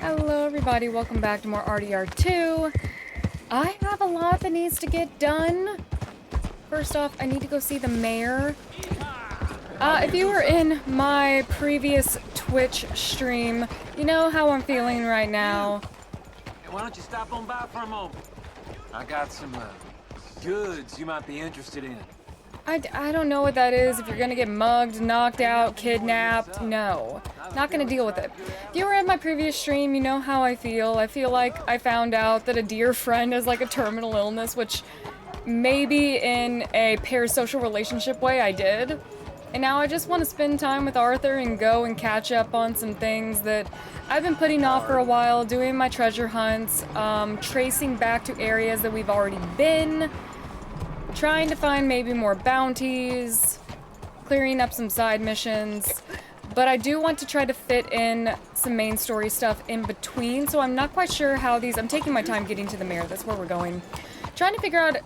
Hello everybody, welcome back to more RDR2. I have a lot that needs to get done. First off, I need to go see the mayor. If you were in my previous Twitch stream, you know how I'm feeling right now. Hey, why don't you stop on by for a moment? I got some goods you might be interested in. I don't know what that is. If you're gonna get mugged, knocked out, kidnapped, no. Not gonna deal with it. If you were in my previous stream, you know how I feel. I feel like I found out that a dear friend has like a terminal illness, which maybe in a parasocial relationship way I did. And now I just want to spend time with Arthur and go and catch up on some things that I've been putting off for a while, doing my treasure hunts, tracing back to areas that we've already been, trying to find maybe more bounties, clearing up some side missions, but I do want to try to fit in some main story stuff in between, so I'm not quite sure how these... I'm taking my time getting to the mayor, that's where we're going. Trying to figure out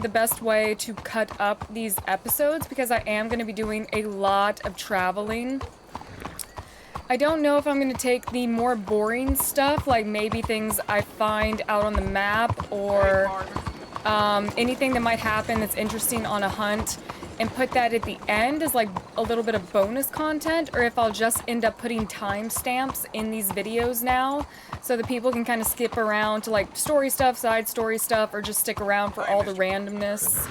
the best way to cut up these episodes, because I am going to be doing a lot of traveling. I don't know if I'm going to take the more boring stuff, like maybe things I find out on the map, or anything that might happen that's interesting on a hunt, and put that at the end as like a little bit of bonus content, or if I'll just end up putting timestamps in these videos now, so that people can kind of skip around to like story stuff, side story stuff, or just stick around for all the randomness.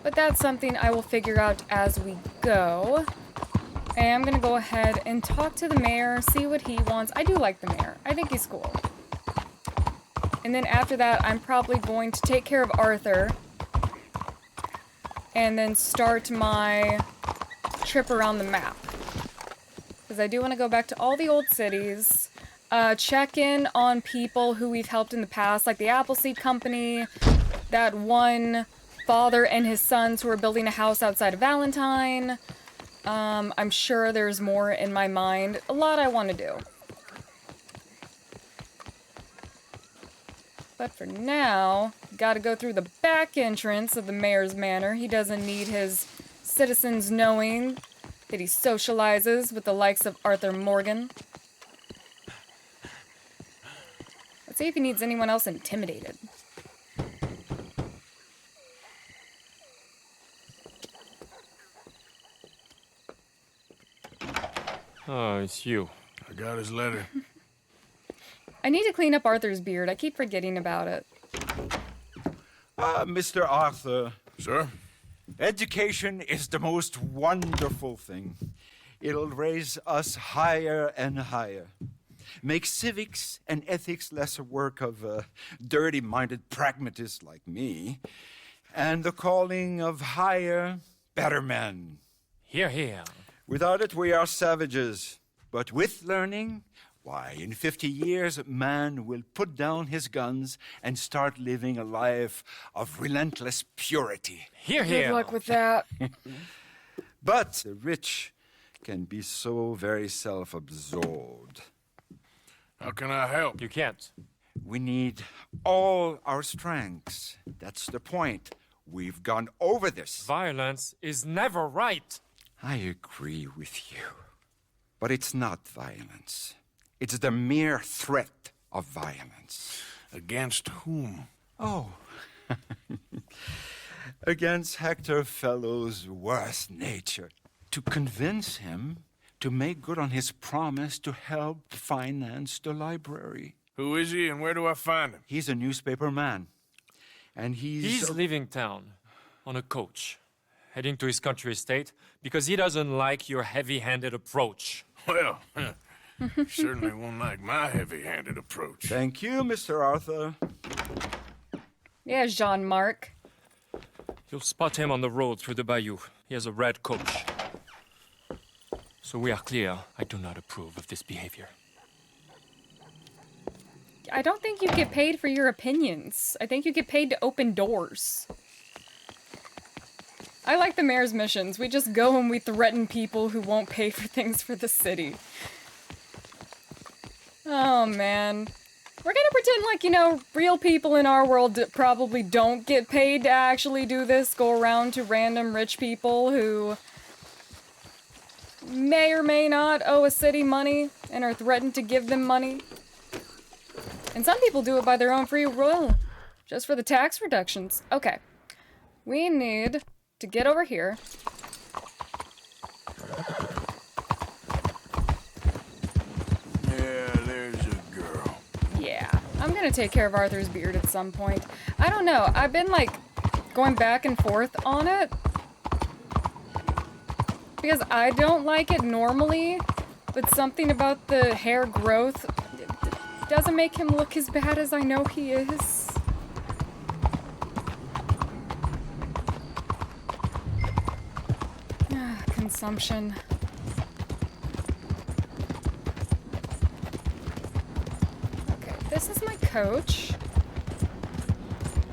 But that's something I will figure out as we go. I am gonna go ahead and talk to the mayor, see what he wants. I do like the mayor. I think he's cool. And then after that, I'm probably going to take care of Arthur and then start my trip around the map. Because I do want to go back to all the old cities, check in on people who we've helped in the past, like the Appleseed Company, that one father and his sons who are building a house outside of Valentine. I'm sure there's more in my mind. A lot I want to do. But for now, gotta go through the back entrance of the mayor's manor. He doesn't need his citizens knowing that he socializes with the likes of Arthur Morgan. Let's see if he needs anyone else intimidated. Oh, it's you. I got his letter. I need to clean up Arthur's beard. I keep forgetting about it. Mr. Arthur, Sir? education is the most wonderful thing. It'll raise us higher and higher. Make civics and ethics less a work of dirty-minded pragmatists like me, and the calling of higher, better men. Here, here. Without it, we are savages. But with learning, why, in 50 years, man will put down his guns and start living a life of relentless purity. Here, here. Good luck with that. But the rich can be so very self-absorbed. How can I help? You can't. We need all our strengths. That's the point. We've gone over this. Violence is never right. I agree with you. But it's not violence. It's the mere threat of violence. Against whom? Oh. Against Hector Fellow's worst nature. To convince him to make good on his promise to help finance the library. Who is he and where do I find him? He's a newspaper man. And He's leaving town on a coach, heading to his country estate because he doesn't like your heavy-handed approach. Well, certainly won't like my heavy-handed approach. Thank you, Mr. Arthur. Yeah, Jean-Marc. You'll spot him on the road through the bayou. He has a red coach. So we are clear, I do not approve of this behavior. I don't think you get paid for your opinions. I think you get paid to open doors. I like the mayor's missions. We just go and we threaten people who won't pay for things for the city. Oh, man. We're gonna pretend like, you know, real people in our world probably don't get paid to actually do this. Go around to random rich people who may or may not owe a city money. and are threatened to give them money. And some people do it by their own free will, just for the tax reductions. Okay, we need to get over here. Yeah, there's a girl. Yeah, I'm gonna take care of Arthur's beard at some point. I don't know, I've been like going back and forth on it because I don't like it normally, but something about the hair growth doesn't make him look as bad as I know he is. Consumption. Okay, this is my coach.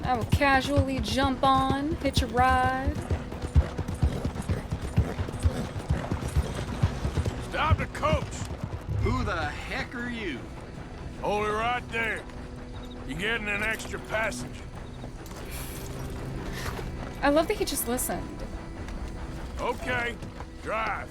I will casually jump on, hitch a ride. Stop the coach! Who the heck are you? Hold it right there. You're getting an extra passenger. I love that he just listened. Okay, drive.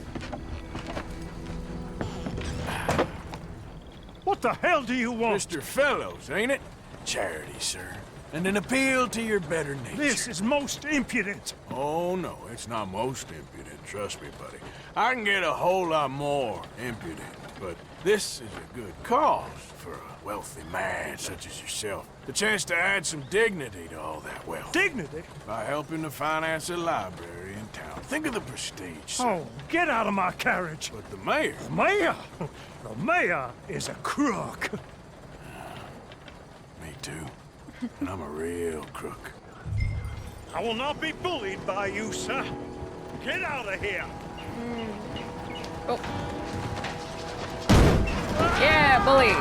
What the hell do you want? Mr. Fellows, ain't it? Charity, sir. And an appeal to your better nature. This is most impudent. Oh, no, it's not most impudent. Trust me, buddy. I can get a whole lot more impudent, but this is a good cause for a wealthy man such as yourself. The chance to add some dignity to all that wealth. Dignity? By helping to finance a library in town. Think of the prestige, sir. Oh, get out of my carriage. But the mayor... Mayor? The mayor is a crook. Me too. And I'm a real crook. I will not be bullied by you, sir. Get out of here. Oh. Yeah, bully.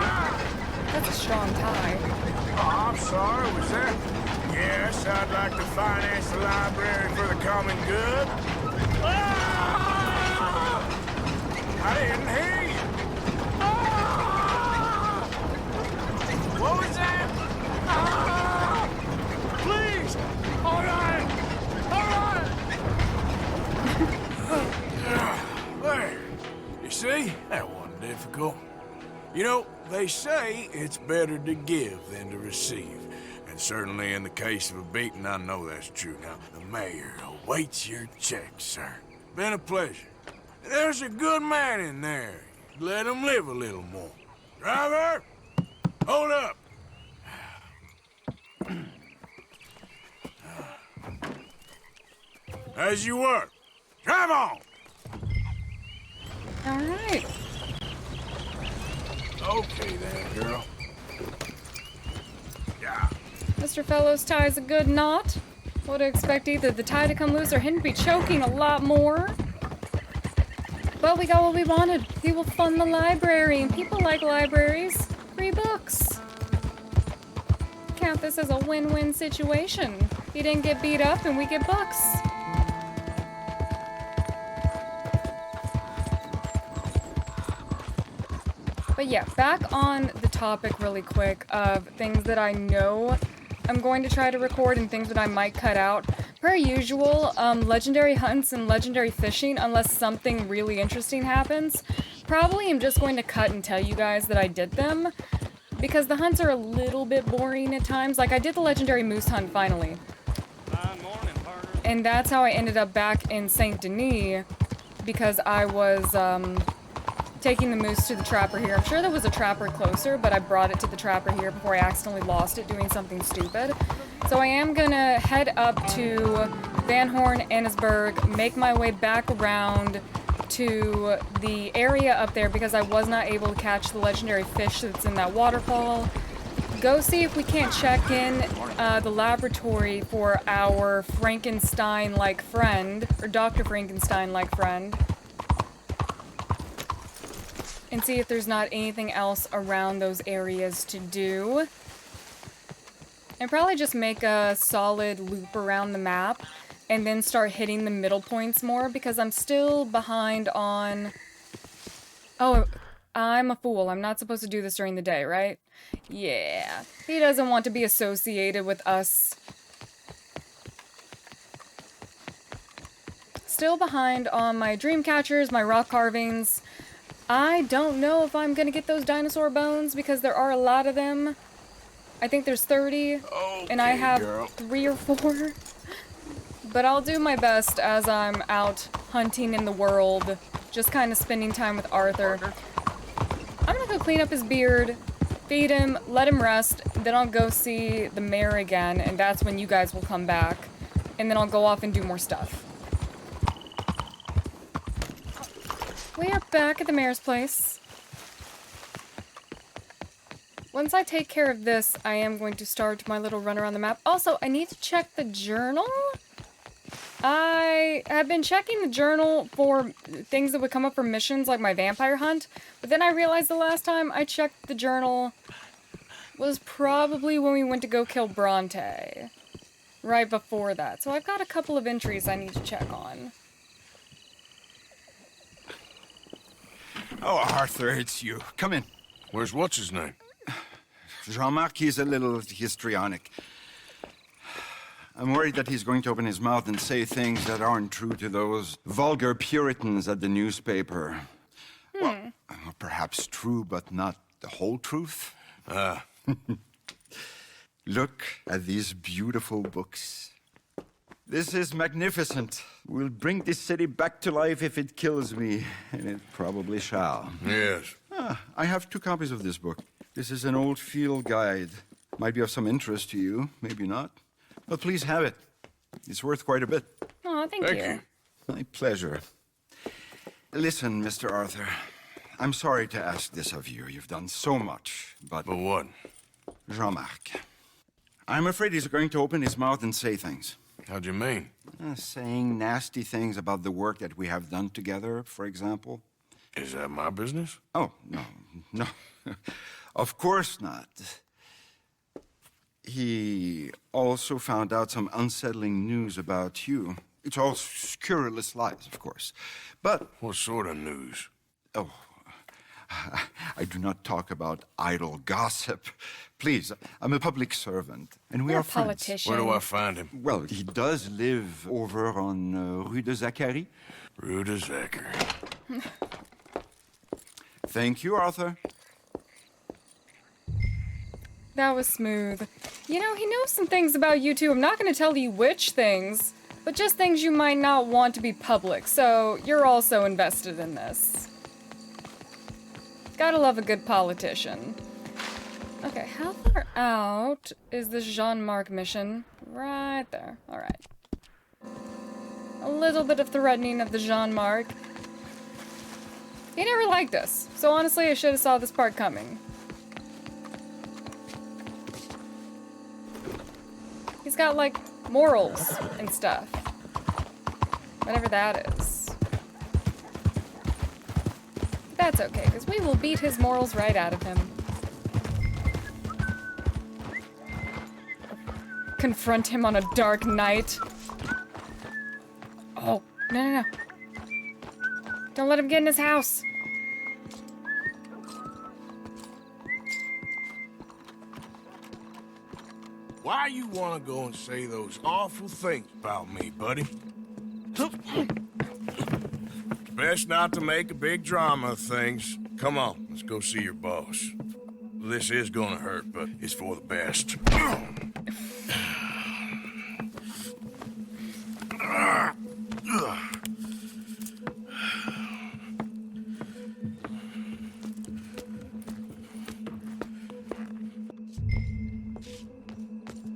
That's a strong tie. Oh, I'm sorry, was that? Yes, I'd like to finance the library for the common good. Ah! I didn't hear you. Ah! What was that? Ah! Please! All right! All right! There. You see? That wasn't difficult. You know, they say it's better to give than to receive. And certainly in the case of a beating, I know that's true. Now, the mayor awaits your check, sir. Been a pleasure. There's a good man in there. Let him live a little more. Driver! Hold up! As you were. Drive on! All right. Okay then, girl. Yeah. Mr. Fellows ties a good knot. Would expect either the tie to come loose or him to be choking a lot more. But we got what we wanted. We will fund the library, and people like libraries. Free books. Count this as a win-win situation. He didn't get beat up, and we get books. But yeah, back on the topic really quick of things that I know I'm going to try to record and things that I might cut out. Per usual, legendary hunts and legendary fishing, unless something really interesting happens, probably I'm just going to cut and tell you guys that I did them, because the hunts are a little bit boring at times. Like, I did the legendary moose hunt finally. And that's how I ended up back in Saint Denis, because I was, taking the moose to the trapper here. I'm sure there was a trapper closer, but I brought it to the trapper here before I accidentally lost it doing something stupid. So I am gonna head up to Van Horn, Annesburg, make my way back around to the area up there because I was not able to catch the legendary fish that's in that waterfall. Go see if we can't check in the laboratory for our Frankenstein-like friend, or Dr. Frankenstein-like friend. And see if there's not anything else around those areas to do. And probably just make a solid loop around the map and then start hitting the middle points more because I'm still behind on... Oh, I'm a fool. I'm not supposed to do this during the day, right? Yeah. He doesn't want to be associated with us. Still behind on my dream catchers, my rock carvings. I don't know if I'm gonna get those dinosaur bones because there are a lot of them. I think there's 30, and I have girl. 3 or 4. But I'll do my best as I'm out hunting in the world, just kind of spending time with Arthur. I'm gonna go clean up his beard, feed him, let him rest, then I'll go see the mayor again, and that's when you guys will come back. And then I'll go off and do more stuff. We are back at the mayor's place. Once I take care of this, I am going to start my little run around the map. Also, I need to check the journal. I have been checking the journal for things that would come up for missions, like my vampire hunt. But then I realized the last time I checked the journal was probably when we went to go kill Bronte. Right before that. So I've got a couple of entries I need to check on. Oh, Arthur, it's you. Come in. Where's what's his name? Jean-Marc, he's a little histrionic. I'm worried that he's going to open his mouth and say things that aren't true to those vulgar Puritans at the newspaper. Well, perhaps true, but not the whole truth. Look at these beautiful books. This is magnificent. We'll bring this city back to life if it kills me, and it probably shall. Yes. I have 2 copies of this book. This is an old field guide. Might be of some interest to you, maybe not. But please have it. It's worth quite a bit. Oh, thank you. My pleasure. Listen, Mr. Arthur, I'm sorry to ask this of you. You've done so much, but... But what? Jean-Marc, I'm afraid he's going to open his mouth and say things. How'd you mean? Saying nasty things about the work that we have done together, for example. Is that my business? Oh, no. Of course not. He also found out some unsettling news about you. It's all scurrilous lies, of course. But... What sort of news? Oh, I do not talk about idle gossip. Please, I'm a public servant, and we You're are a friends. politician. Where do I find him? Well, he does live over on Rue de Zachary. Rue de Zachary. Thank you, Arthur. That was smooth. You know, he knows some things about you too. I'm not going to tell you which things, but just things you might not want to be public, so you're also invested in this. Gotta love a good politician. Okay, how far out is this Jean-Marc mission? Right there. Alright. A little bit of threatening of the Jean-Marc. He never liked us, so honestly I should have saw this part coming. He's got, like, morals and stuff. Whatever that is. That's okay, because we will beat his morals right out of him. Confront him on a dark night. Oh, no. Don't let him get in his house. Why you want to go and say those awful things about me, buddy? Best not to make a big drama of things. Come on, let's go see your boss. This is gonna hurt, but it's for the best.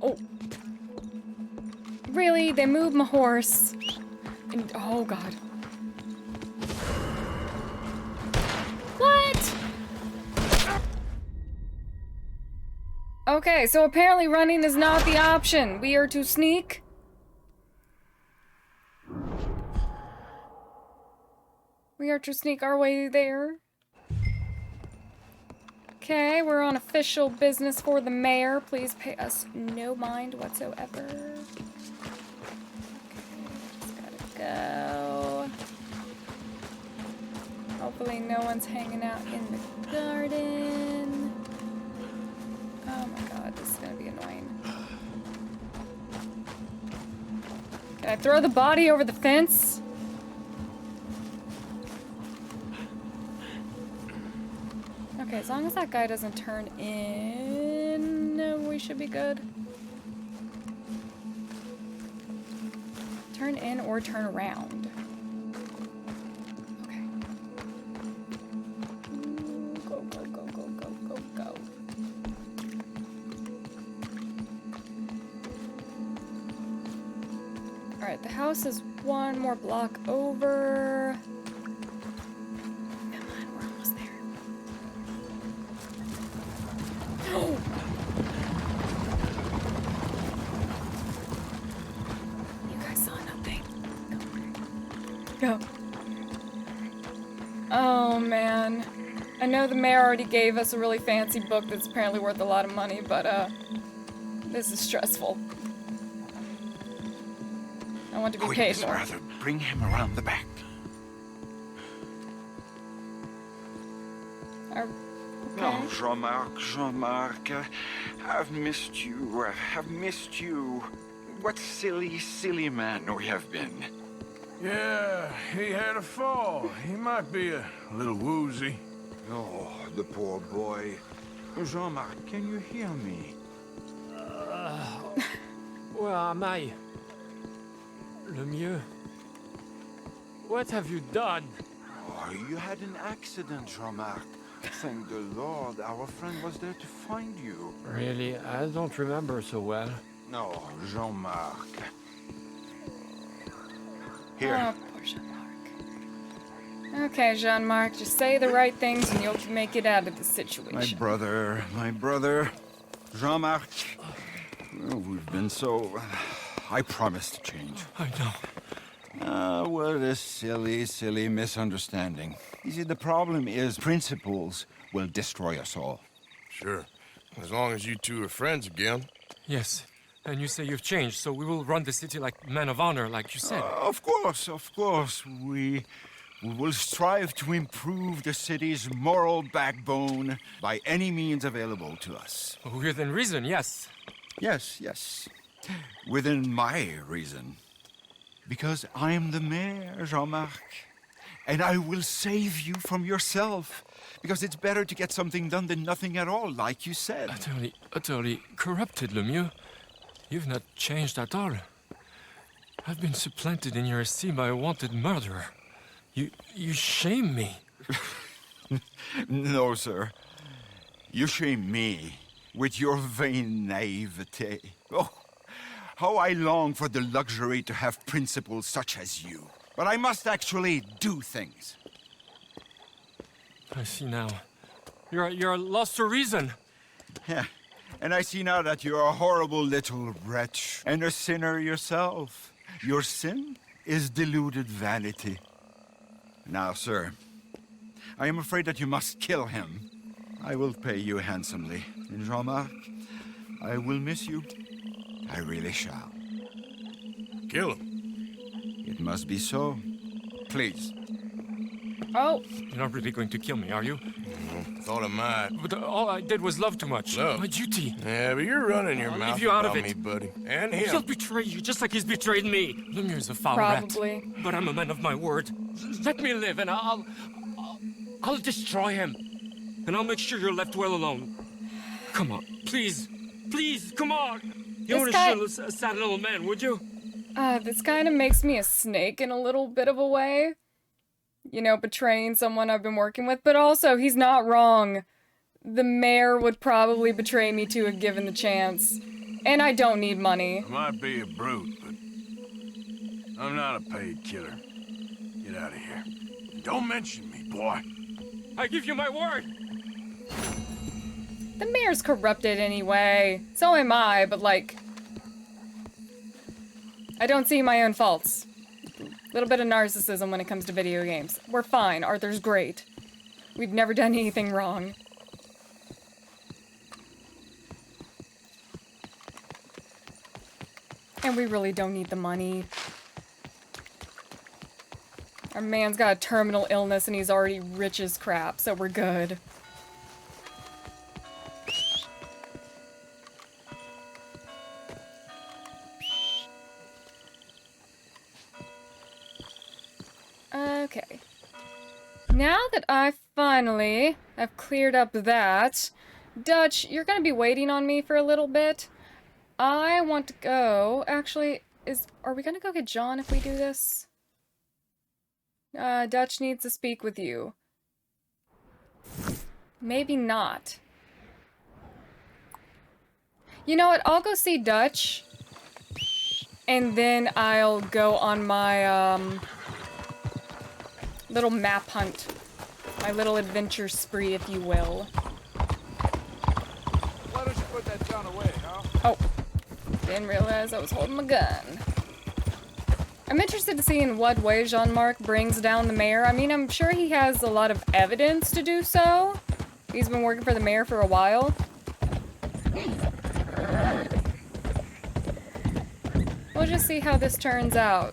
Oh. Really? They moved my horse. And, oh, God. What? Okay, so apparently running is not the option. We are to sneak. We are to sneak our way there. Okay, we're on official business for the mayor. Please pay us no mind whatsoever. Okay, just gotta go. Hopefully no one's hanging out in the garden. Oh my god, this is gonna be annoying. Can I throw the body over the fence? As long as that guy doesn't turn in, we should be good. Turn in or turn around. Okay. Go, go, go, go, go, go, go. Alright, the house is one more block over. Come on, we're almost there. Oh! You guys saw nothing. Go. Oh, man. I know the mayor already gave us a really fancy book that's apparently worth a lot of money, but, this is stressful. I want to be Quick, paid Miss more. Brother, bring him around the back. Okay. Oh, Jean-Marc, I've missed you. I've missed you. What silly, silly man we have been. Yeah, he had a fall. He might be a little woozy. Oh, the poor boy. Jean-Marc, can you hear me? Where am I? Lemieux? What have you done? Oh, you had an accident, Jean-Marc. Thank the Lord, our friend was there to find you. Really? I don't remember so well. No, Jean-Marc. Here. Oh, poor Jean-Marc. Okay, Jean-Marc, just say the right things and you'll make it out of this situation. My brother. Jean-Marc. Well, we've been so... I promise to change. I know. What a silly, silly misunderstanding. You see, the problem is principles will destroy us all. Sure. As long as you two are friends again. Yes. And you say you've changed, so we will run the city like men of honor, like you said. Of course. We will strive to improve the city's moral backbone by any means available to us. Within reason, yes. Yes. Within my reason. Because I'm the mayor, Jean-Marc. And I will save you from yourself. Because it's better to get something done than nothing at all, like you said. Utterly corrupted, Lemieux. You've not changed at all. I've been supplanted in your esteem by a wanted murderer. You shame me. No, sir. You shame me with your vain naivete. Oh, how I long for the luxury to have principles such as you. But I must actually do things. I see now. You're lost to reason. Yeah, and I see now that you're a horrible little wretch and a sinner yourself. Your sin is deluded vanity. Now, sir, I am afraid that you must kill him. I will pay you handsomely. And Jean-Marc, I will miss you. I really shall. Kill him. It must be so. Please. Oh, You're not really going to kill me, are you? Thought I might. But all I did was love too much. Love? My duty. Yeah, but you're running your I'll mouth leave you out about of it. me, buddy. And He'll him. betray you just like he's betrayed me. Lemieux is a foul Probably. rat. But I'm a man of my word. Let me live and I'll destroy him. And I'll make sure you're left well alone. Come on, please. Please, come on. You This wouldn't guy- shield a sad little man, would you? This kind of makes me a snake in a little bit of a way. You know, betraying someone I've been working with, but also, he's not wrong. The mayor would probably betray me too if given the chance. And I don't need money. I might be a brute, but I'm not a paid killer. Get out of here. Don't mention me, boy. I give you my word. The mayor's corrupted anyway. So am I, but like... I don't see my own faults. A little bit of narcissism when it comes to video games. We're fine. Arthur's great. We've never done anything wrong. And we really don't need the money. Our man's got a terminal illness and he's already rich as crap, so we're good. Okay. Now that I finally I've cleared up that. Dutch, you're gonna be waiting on me for a little bit. I want to go... Actually, are we gonna go get John if we do this? Dutch needs to speak with you. Maybe not. You know what? I'll go see Dutch. And then I'll go on my, little map hunt. My little adventure spree, if you will. Why don't you put that gun away, huh? Oh. Didn't realize I was holding my gun. I'm interested to see in what way Jean-Marc brings down the mayor. I mean, I'm sure he has a lot of evidence to do so. He's been working for the mayor for a while. We'll just see how this turns out.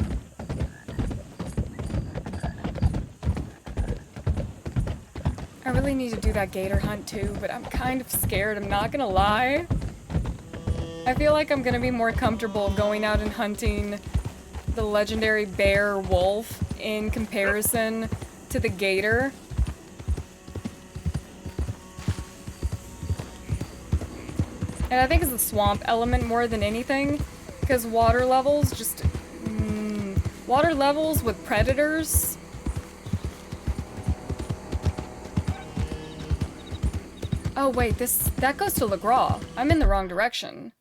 I really need to do that gator hunt too, but I'm kind of scared, I'm not gonna lie. I feel like I'm gonna be more comfortable going out and hunting the legendary bear wolf in comparison to the gator. And I think it's the swamp element more than anything, because water levels just... water levels with predators... Oh wait, that goes to LeGras. I'm in the wrong direction.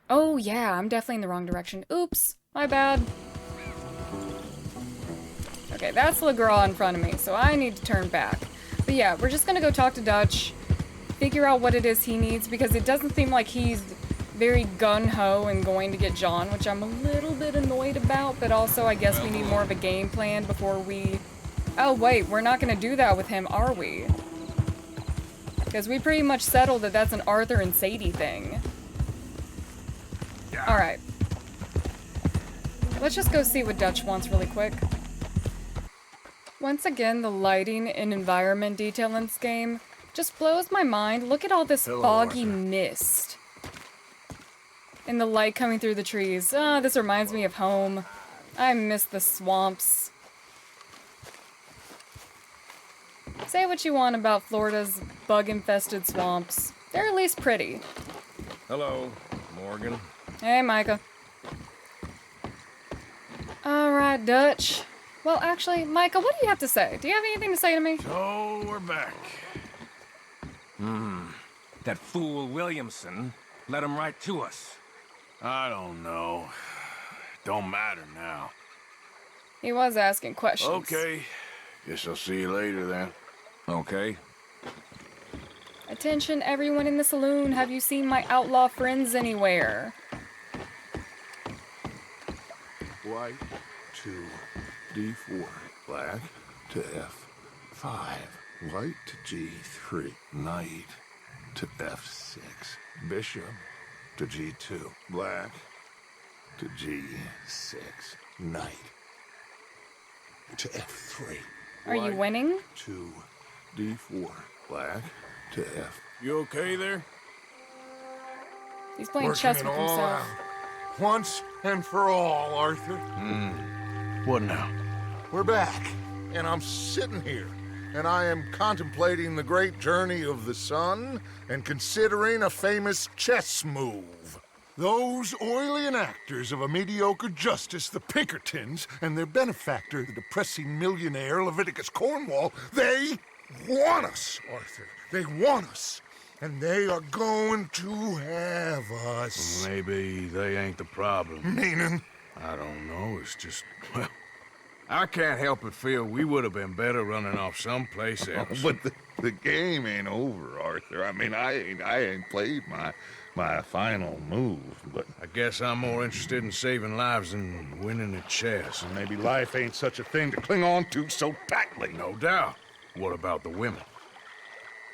Oh yeah, I'm definitely in the wrong direction. Oops, my bad. Okay, that's LeGras in front of me, so I need to turn back. But yeah, we're just gonna go talk to Dutch, figure out what it is he needs, because it doesn't seem like he's very gung-ho and going to get John, which I'm a little bit annoyed about, but also I guess we need more of a game plan before we... Oh wait, we're not gonna do that with him, are we? Because we pretty much settled that that's an Arthur and Sadie thing. Alright. Let's just go see what Dutch wants really quick. Once again, the lighting and environment detail in this game just blows my mind. Look at all this foggy mist. And the light coming through the trees. Ah, this reminds me of home. I miss the swamps. Say what you want about Florida's bug-infested swamps. They're at least pretty. Hello, Morgan. Hey, Micah. Alright, Dutch. Well, actually, Micah, what do you have to say? Do you have anything to say to me? So, we're back. That fool Williamson led him right to us. I don't know. Don't matter now. He was asking questions. Okay. Guess I'll see you later then. Okay. Attention, everyone in the saloon. Have you seen my outlaw friends anywhere? White to D4. Black to F5. White to G3. Knight to F6. Bishop to G2. Black to G6. Knight to F3. Are you winning? To D4. Black to F. You okay there? He's playing chess with himself. Once and for all, Arthur. What now? We're back, and I'm sitting here, and I am contemplating the great journey of the sun and considering a famous chess move. Those oily enactors of a mediocre justice, the Pinkertons, and their benefactor, the depressing millionaire Leviticus Cornwall, they want us, Arthur. They want us. And they are going to have us. Maybe they ain't the problem. Meaning? I don't know. It's just, well, I can't help but feel we would have been better running off someplace else. But the game ain't over, Arthur. I mean, I ain't played my final move, but I guess I'm more interested in saving lives than winning at chess. maybe life ain't such a thing to cling on to so tightly. No doubt. What about the women?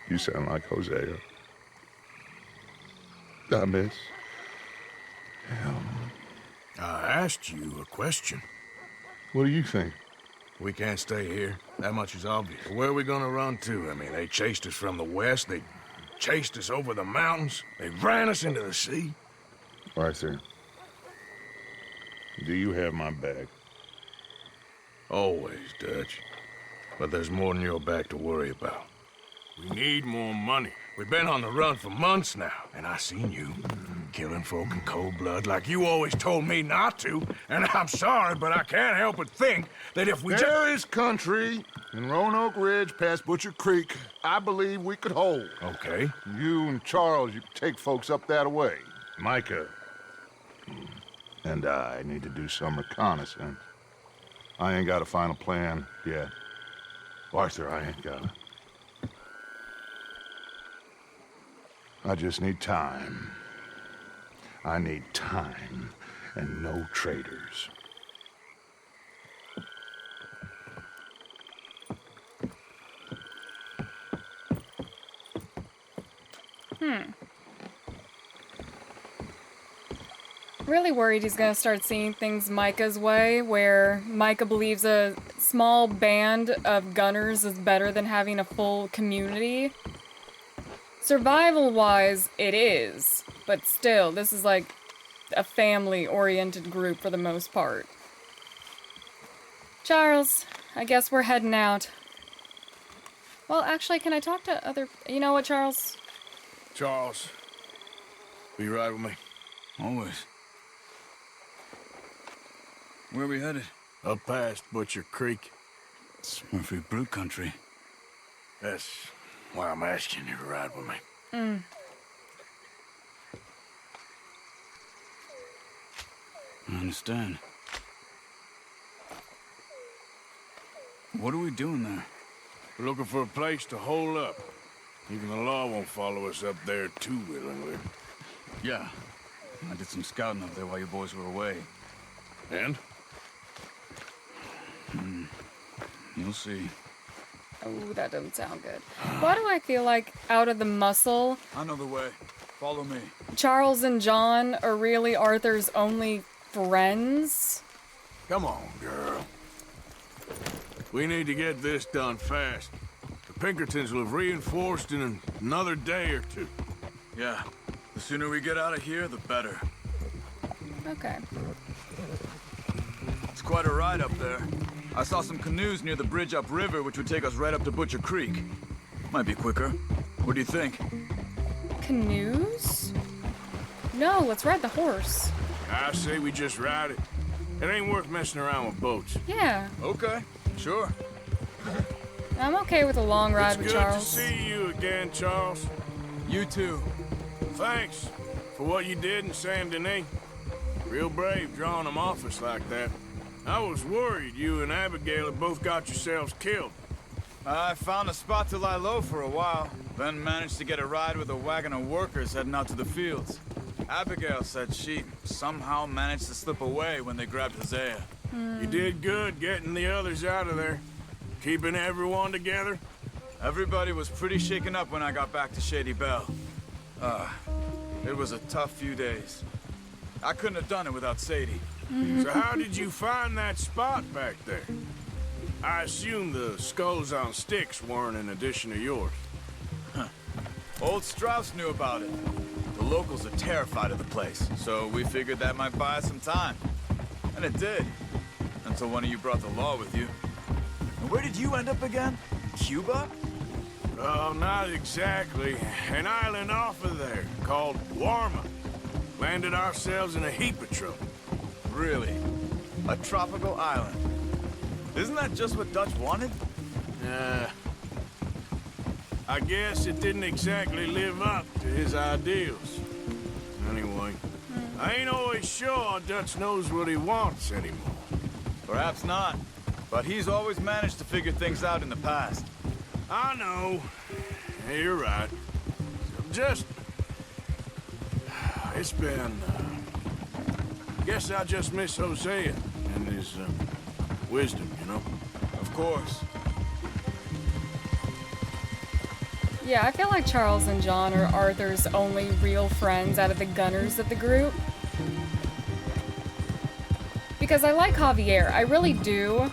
You sound like Hosea. I miss him. I asked you a question. What do you think? We can't stay here. That much is obvious. Where are we gonna run to? I mean, they chased us from the west. They chased us over the mountains. They ran us into the sea. Arthur, do you have my back? Always, Dutch. But there's more than your back to worry about. We need more money. We've been on the run for months now, and I seen you killing folk in cold blood like you always told me not to. And I'm sorry, but I can't help but think that if we just... There is country in Roanoke Ridge past Butcher Creek I believe we could hold. Okay. You and Charles, you can take folks up that way. Micah and I need to do some reconnaissance. I ain't got a final plan yet. Arthur, I ain't got it. I just need time. I need time and no traitors. Really worried he's gonna start seeing things Micah's way, where Micah believes a small band of gunners is better than having a full community. Survival-wise, it is, but still, this is like a family-oriented group for the most part. Charles, I guess we're heading out. Well, actually, can I talk to other... You know what, Charles? Charles, will you ride with me? Always. Where are we headed? Up past Butcher Creek. It's Murfree brute country. That's why I'm asking you to ride with me. I understand. What are we doing there? We're looking for a place to hole up. Even the law won't follow us up there too willingly. Yeah. I did some scouting up there while you boys were away. And? You'll see. Oh, that doesn't sound good. Why do I feel like out of the muscle, I know the way. Follow me. Charles and John are really Arthur's only friends? Come on, girl. We need to get this done fast. The Pinkertons will have reinforced in another day or two. Yeah. The sooner we get out of here, the better. Okay. It's quite a ride up there. I saw some canoes near the bridge upriver, which would take us right up to Butcher Creek. Might be quicker. What do you think? Canoes? No, let's ride the horse. I say we just ride it. It ain't worth messing around with boats. Yeah, Okay, sure. I'm okay with a long ride with Charles. It's good to see you again, Charles. You too. Thanks for what you did in Saint Denis. Real brave drawing them off us like that. I was worried you and Abigail had both got yourselves killed. I found a spot to lie low for a while, then managed to get a ride with a wagon of workers heading out to the fields. Abigail said she somehow managed to slip away when they grabbed Hosea. You did good getting the others out of there. Keeping everyone together. Everybody was pretty shaken up when I got back to Shady Belle. It was a tough few days. I couldn't have done it without Sadie. So how did you find that spot back there? I assume the skulls on sticks weren't an addition of yours. Old Strauss knew about it. The locals are terrified of the place, so we figured that might buy us some time. And it did. Until one of you brought the law with you. And where did you end up again? Cuba? Oh, not exactly. An island off of there called Warma. Landed ourselves in a heap of trouble. Really? A tropical island? Isn't that just what Dutch wanted? I guess it didn't exactly live up to his ideals. Anyway, I ain't always sure Dutch knows what he wants anymore. Perhaps not. But he's always managed to figure things out in the past. I know. Yeah, you're right. Just... It's been... Guess I just miss Hosea and his wisdom, you know? Of course. Yeah, I feel like Charles and John are Arthur's only real friends out of the gunners of the group. Because I like Javier, I really do.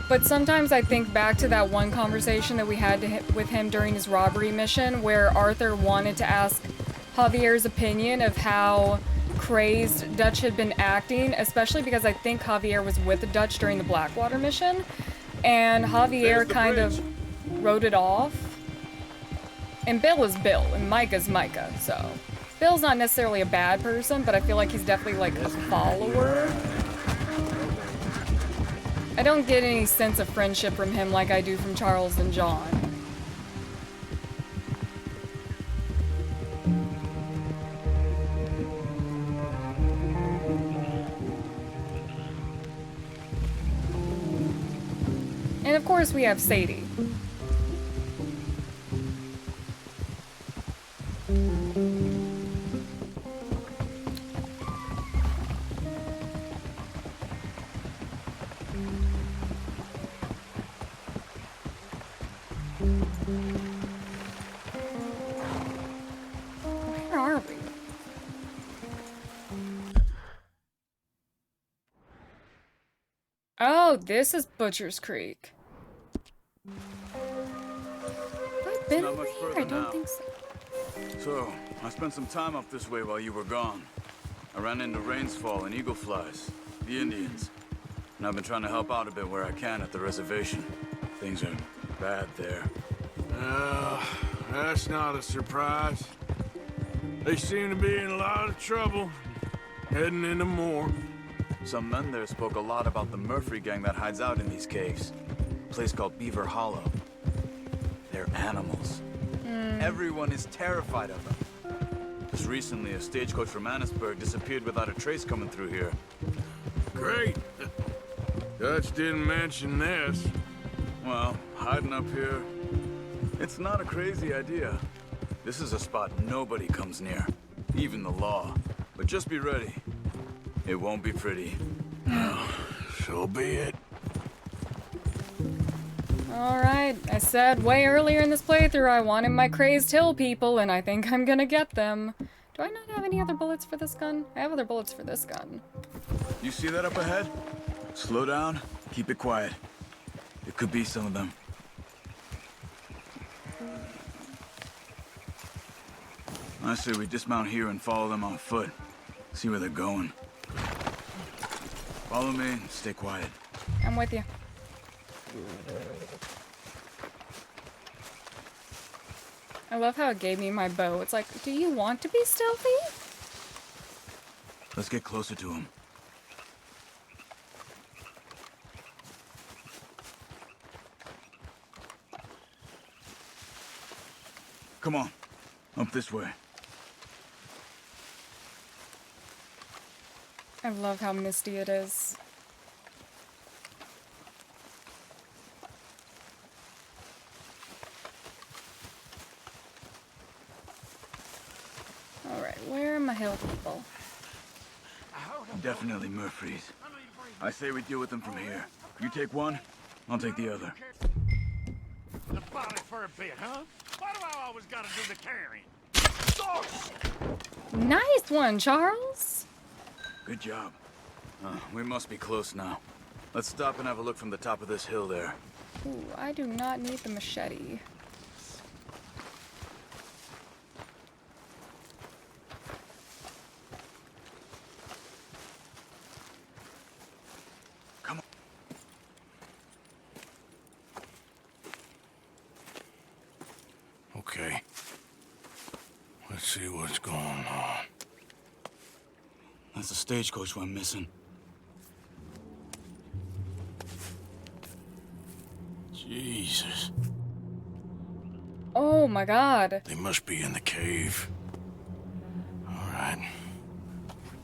But sometimes I think back to that one conversation that we had with him during his robbery mission, where Arthur wanted to ask Javier's opinion of how crazed Dutch had been acting, especially because I think Javier was with Dutch during the Blackwater mission. and Javier kind of wrote it off. And Bill is Bill, and Micah's Micah, so... Bill's not necessarily a bad person, but I feel like he's definitely, like, a follower. I don't get any sense of friendship from him like I do from Charles and John. And of course we have Sadie. Where are we? Oh, this is Butcher's Creek. I've been Not over much here? further I don't now. think so. So, I spent some time up this way while you were gone. I ran into Rainsfall and Eagle Flies, the Indians. And I've been trying to help out a bit where I can at the reservation. Things are bad there. That's not a surprise. They seem to be in a lot of trouble, heading into more. Some men there spoke a lot about the Murfree gang that hides out in these caves. A place called Beaver Hollow. They're animals. Everyone is terrified of them. Just recently, a stagecoach from Annesburg disappeared without a trace coming through here. Great. Dutch didn't mention this. Well, hiding up here, it's not a crazy idea. This is a spot nobody comes near, even the law. But just be ready. It won't be pretty. So be it. Alright, I said way earlier in this playthrough I wanted my crazed hill people, and I think I'm gonna get them. Do I not have any other bullets for this gun? I have other bullets for this gun. You see that up ahead? Slow down, keep it quiet. It could be some of them. I say we dismount here and follow them on foot. See where they're going. Follow me and stay quiet. I'm with you. I love how it gave me my bow. It's like, do you want to be stealthy? Let's get closer to them. Come on, up this way. I love how misty it is. Alright, where are my hill people? Definitely Murfree's. I say we deal with them from here. You take one, I'll take the other. The body for a bit, huh? Why do I always gotta do the carrying? Nice one, Charles! Good job. We must be close now. Let's stop and have a look from the top of this hill there. Ooh, I do not need the machete. Come on. Okay. Let's see what's going on. That's the stagecoach we're missing. Jesus. Oh my god. They must be in the cave. All right.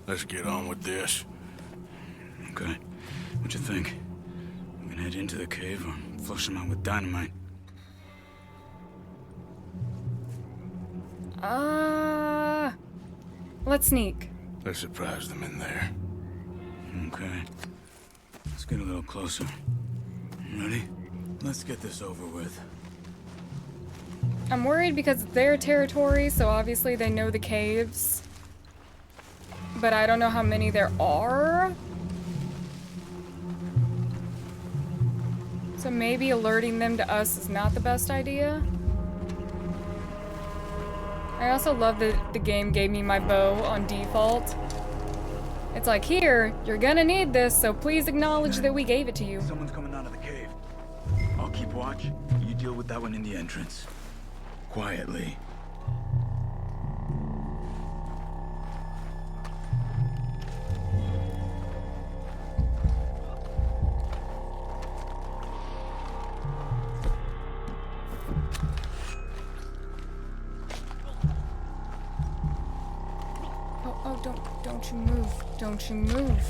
Let's get on with this. Okay. What you think? We can head into the cave or flush them out with dynamite. Let's sneak. Let's surprise them in there. Okay. Let's get a little closer. Ready? Let's get this over with. I'm worried because it's their territory, so obviously they know the caves. But I don't know how many there are. So maybe alerting them to us is not the best idea. I also love that the game gave me my bow on default. It's like, here, you're gonna need this, so please acknowledge that we gave it to you. Someone's coming out of the cave. deal with that one in the entrance. Quietly. Don't you move. Don't you move.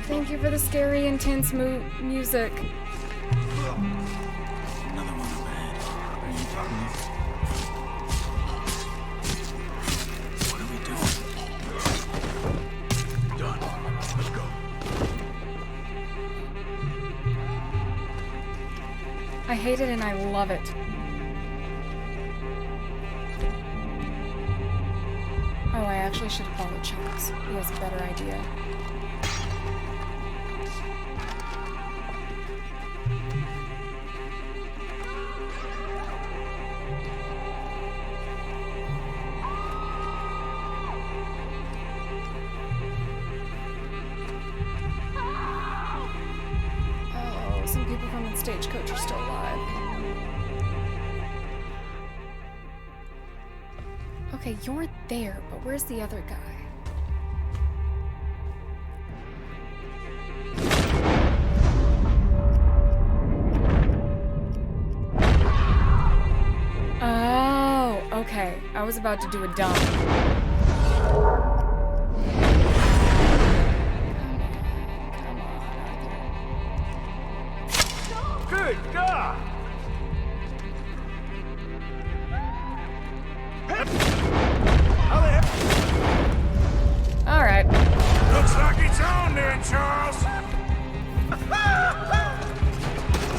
Thank you for the scary, intense music. Another one up ahead. Are you talking? What are we doing? Done. Let's go. I hate it and I love it. Oh, I actually should have followed Charles. He has a better idea. Some people from the stagecoach are still alive. Okay, you're there, but where's the other guy? Oh, okay. I was about to do a dump. Good God! All right. Looks like it's on there, Charles.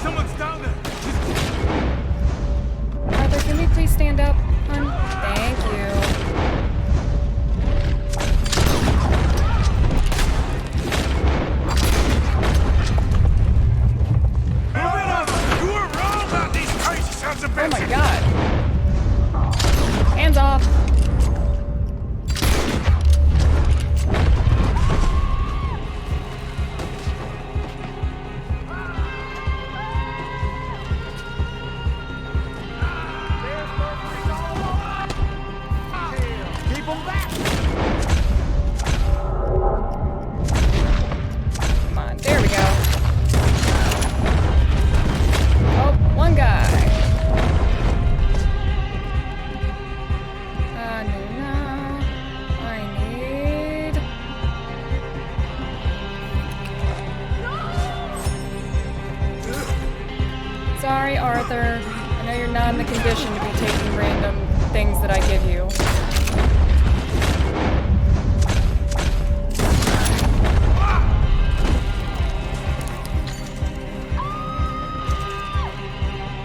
Someone's down there. Arthur, can we please stand up, hon? Thank you. You were wrong about these crazy sons of bitches. Oh my God. Hands off. Keep them back. Come on, there we go. Oh, one guy. No. I need... Sorry, Arthur. I know you're not in the condition to be taking random things that I give you.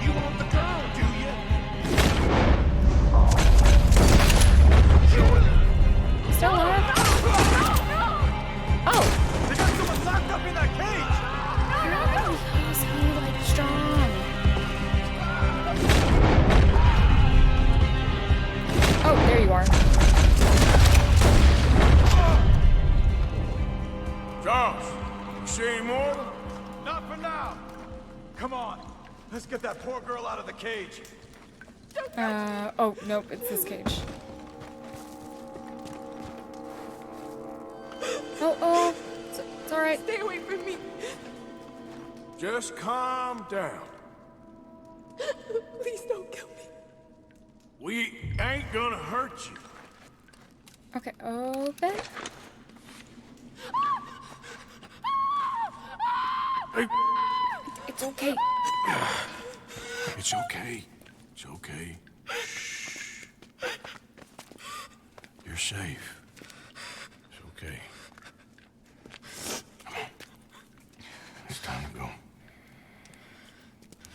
You want the girl, do you? Still alive? Oh! They got someone locked up in that cage. He's like strong. Oh, there you are. Charles, you see any more? Not for now. Come on. Let's get that poor girl out of the cage. Oh, nope, it's this cage. Oh, it's alright. Stay away from me. Just calm down. Please don't kill me. We ain't gonna hurt you. Okay, open. Hey. It's okay. It's okay. It's okay. Shh. You're safe. It's okay. Come on. It's time to go.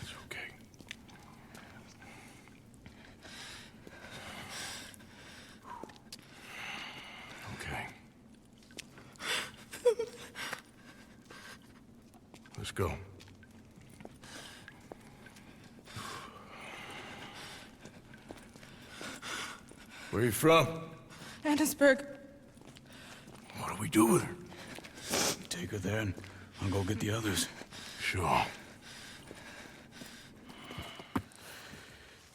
It's okay. Okay. go. Where you from? Annesburg. What do we do with her? Take her there and I'll go get the others. Sure.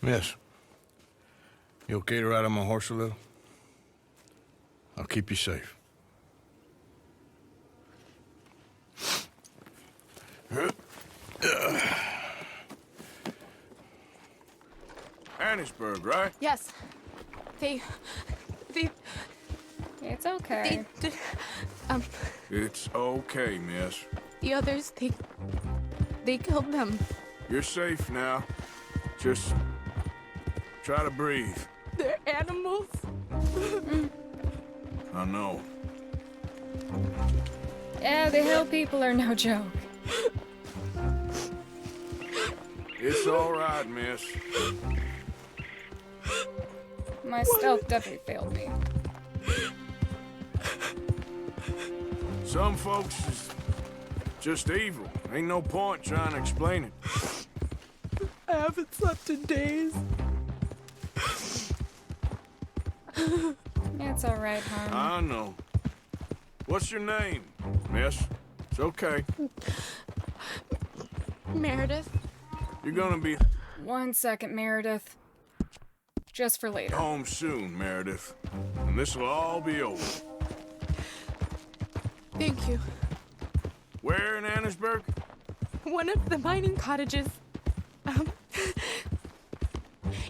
Miss, you okay to ride on my horse a little? I'll keep you safe. Annesburg, right? Yes. They... It's okay. It's okay, miss. The others, they killed them. You're safe now. Just try to breathe. They're animals. I know. Yeah, the hill people are no joke. It's all right, miss. My stealth definitely failed me. Some folks is just evil. Ain't no point trying to explain it. I haven't slept in days. It's alright, hon. I know. What's your name, miss? It's okay. Meredith. You're gonna be 1 second, Meredith. Just for later. home soon, Meredith. And this'll all be over. Thank you. Where in Annesburg? One of the mining cottages.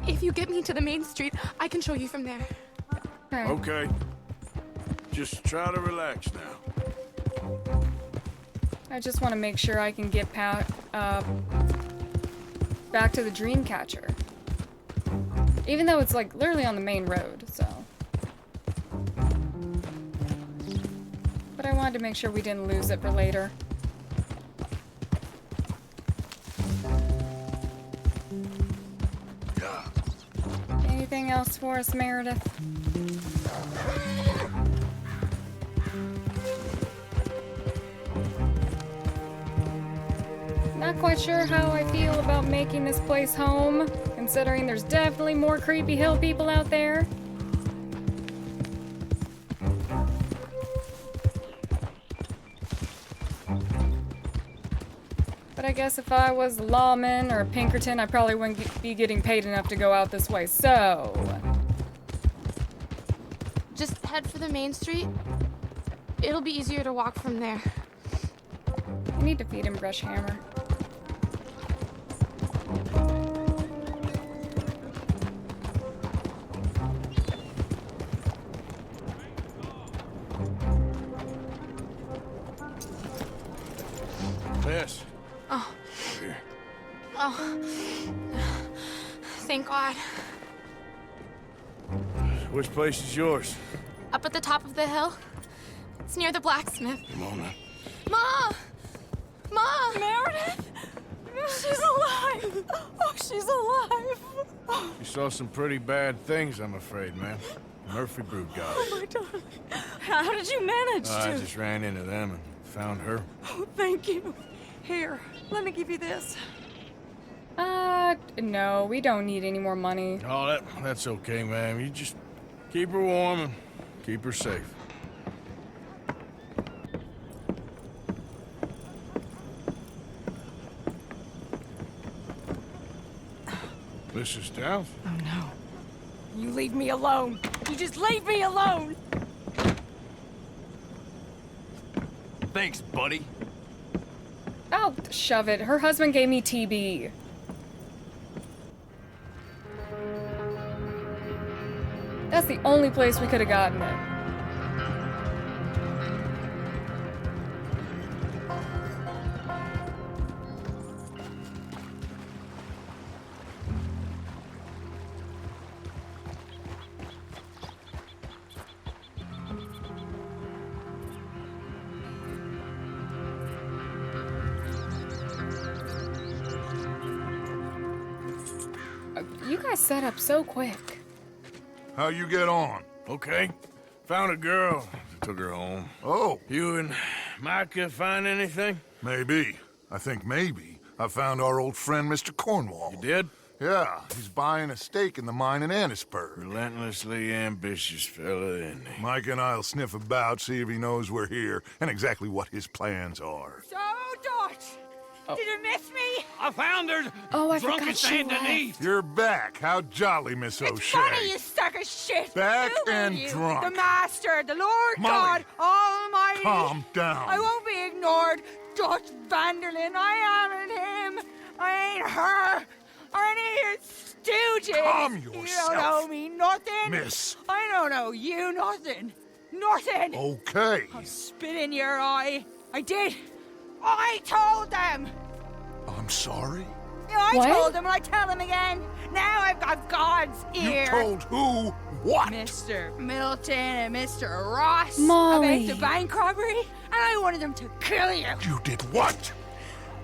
If you get me to the main street, I can show you from there. Okay. Just try to relax now. I just want to make sure I can get back to the Dreamcatcher. Even though it's like literally on the main road, so. But I wanted to make sure we didn't lose it for later. Anything else for us, Meredith? Not quite sure how I feel about making this place home, considering there's definitely more creepy hill people out there. But I guess if I was a lawman or a Pinkerton, I probably wouldn't be getting paid enough to go out this way, so... Just head for the main street. It'll be easier to walk from there. I need to feed him Brush Hammer. Miss. Oh. Here. Oh. Thank God. Which place is yours? Up at the top of the hill. It's near the blacksmith. Come on now. Ma! Ma! Meredith! She's alive! Oh, she's alive! You saw some pretty bad things, I'm afraid, ma'am. Murfree brood got Oh, my darling. How did you manage to? I just ran into them and found her. Oh, thank you. Here, let me give you this. No, we don't need any more money. Oh, that's okay, ma'am. You just keep her warm and keep her safe. Mrs. Strauss? Oh, no. You leave me alone. You just leave me alone. Thanks, buddy. Oh, shove it. Her husband gave me TB. That's the only place we could have gotten it. You guys set up so quick. How you get on? Okay. Found a girl. Took her home. Oh. You and Micah find anything? Maybe. I think maybe I found our old friend Mr. Cornwall. You did? Yeah, he's buying a stake in the mine in Annesburg. Relentlessly ambitious fella, isn't he? Mike and I'll sniff about, see if he knows we're here, and exactly what his plans are. So, Dutch, did you miss me? I found her! Oh, I drunk forgot at she Saint left. Denis! You're back. How jolly, Miss It's O'Shea. funny, you sack of shit. Back Who and are you? drunk. The Master, the Lord Molly, God Almighty. Calm down. I won't be ignored. Dutch Vanderlyn, I am him. I ain't her. Or any of your stooges. Calm You yourself. don't owe me nothing. Miss. I don't owe you nothing. Nothing. Okay. I'll spit in your eye. I did. I told them. I'm sorry? Yeah, I What? told them and I tell them again. Now I've got God's ear. You told who what? Mr. Milton and Mr. Ross Molly. about the bank robbery, and I wanted them to kill you. You did what?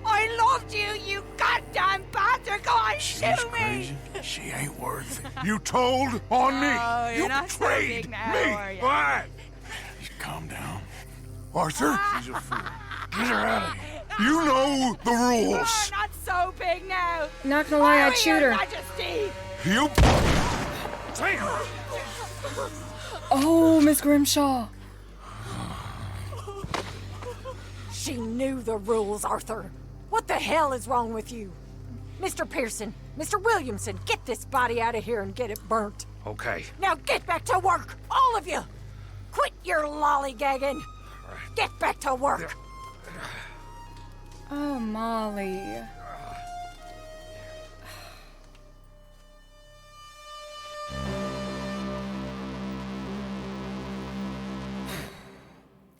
I loved you, you goddamn bastard! Go on, She's shoot me! crazy. She ain't worth it. You told on me. Oh, you're You not so betrayed big now, me. are you? Why? Just calm down. Arthur, She's a fool. Get her out of here. you know the Oh, rules. not so big now. Not gonna lie, I'd Hurry, shoot Your her. Majesty. You. Oh, Miss Grimshaw. She knew the rules, Arthur. What the hell is wrong with you? Mr. Pearson, Mr. Williamson, get this body out of here and get it burnt. Okay. Now get back to work, all of you! Quit your lollygagging! Get back to work! Oh, Molly.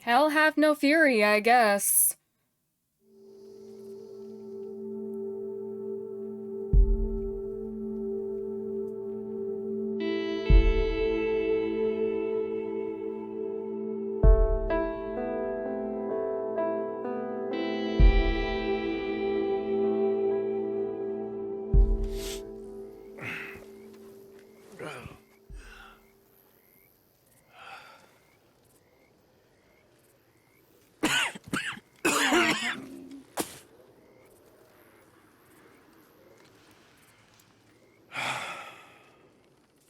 Hell have no fury, I guess.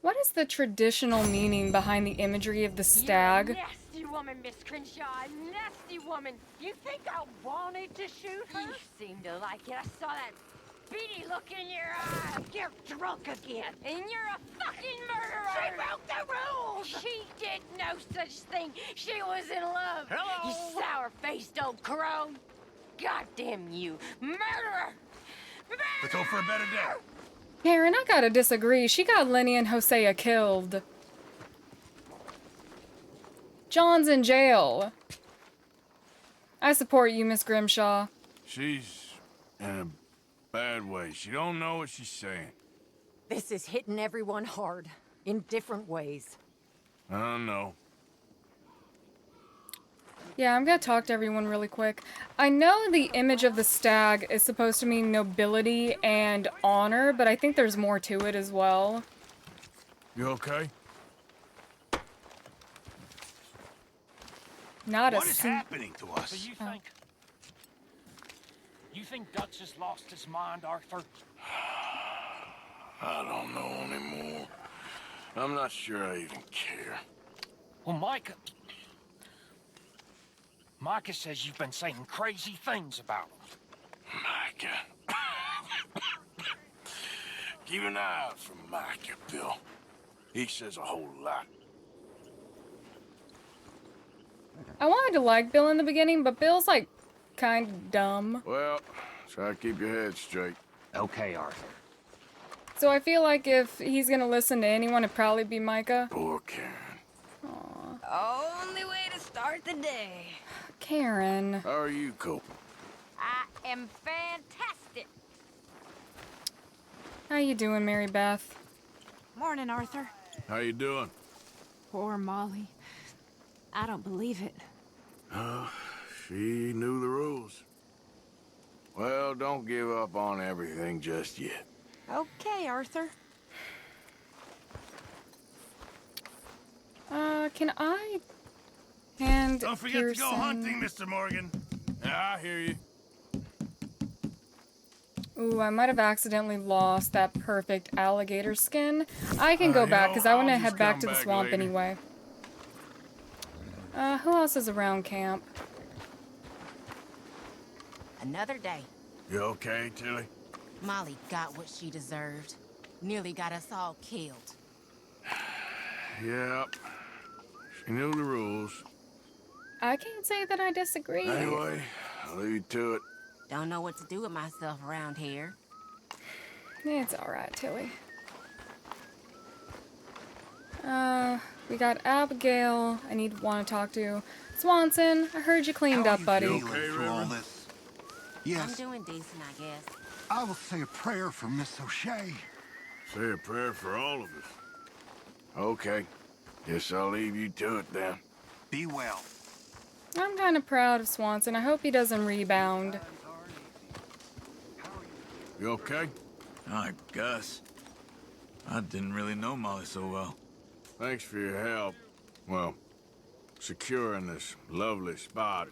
What is the traditional meaning behind the imagery of the stag? You nasty woman, Miss Crenshaw. Nasty woman. You think I wanted to shoot her? You seem to like it. I saw that beady look in your eye. You're drunk again. And you're a fucking murderer. She broke the rules. She did no such thing. She was in love. Hello. You sour-faced old crone. Goddamn you. Murderer. Let's hope for a better day. Karen, I gotta disagree. She got Lenny and Hosea killed. John's in jail. I support you, Miss Grimshaw. She's in a bad way. She don't know what she's saying. This is hitting everyone hard, in different ways. I don't know. Yeah, I'm gonna talk to everyone really quick. I know the image of the stag is supposed to mean nobility and honor, but I think there's more to it as well. You okay? Not a What is happening to us? So you think Dutch has lost his mind, Arthur? I don't know anymore. I'm not sure I even care. Well, Micah says you've been saying crazy things about him. Micah. Keep an eye out for Micah, Bill. He says a whole lot. I wanted to like Bill in the beginning, but Bill's like kind of dumb. Well, try to keep your head straight. Okay, Arthur. So I feel like if he's gonna listen to anyone, it'd probably be Micah. Poor Karen. Only way to start the day. Karen. How are you coping? I am fantastic. How you doing, Mary Beth? Morning, Arthur. How you doing? Poor Molly. I don't believe it. She knew the rules. Well, don't give up on everything just yet. Okay, Arthur. Can I hand Don't forget Pearson... to go hunting, Mr. Morgan. Yeah, I hear you. Ooh, I might have accidentally lost that perfect alligator skin. I can go back, because I want to head back to the swamp anyway. Who else is around camp? Another day. You okay, Tilly? Molly got what she deserved. Nearly got us all killed. Yep. She knew the rules. I can't say that I disagree. Anyway, I'll leave you to it. Don't know what to do with myself around here. It's alright, Tilly. We got Abigail I want to talk to. Swanson, I heard you cleaned up, buddy. Okay, through all this? Yes. I'm doing decent, I guess. I will say a prayer for Miss O'Shea. Say a prayer for all of us. Okay. Guess I'll leave you to it then. Be well. I'm kind of proud of Swanson. I hope he doesn't rebound. You okay? I guess. I didn't really know Molly so well. Thanks for your help. Well, securing this lovely spot.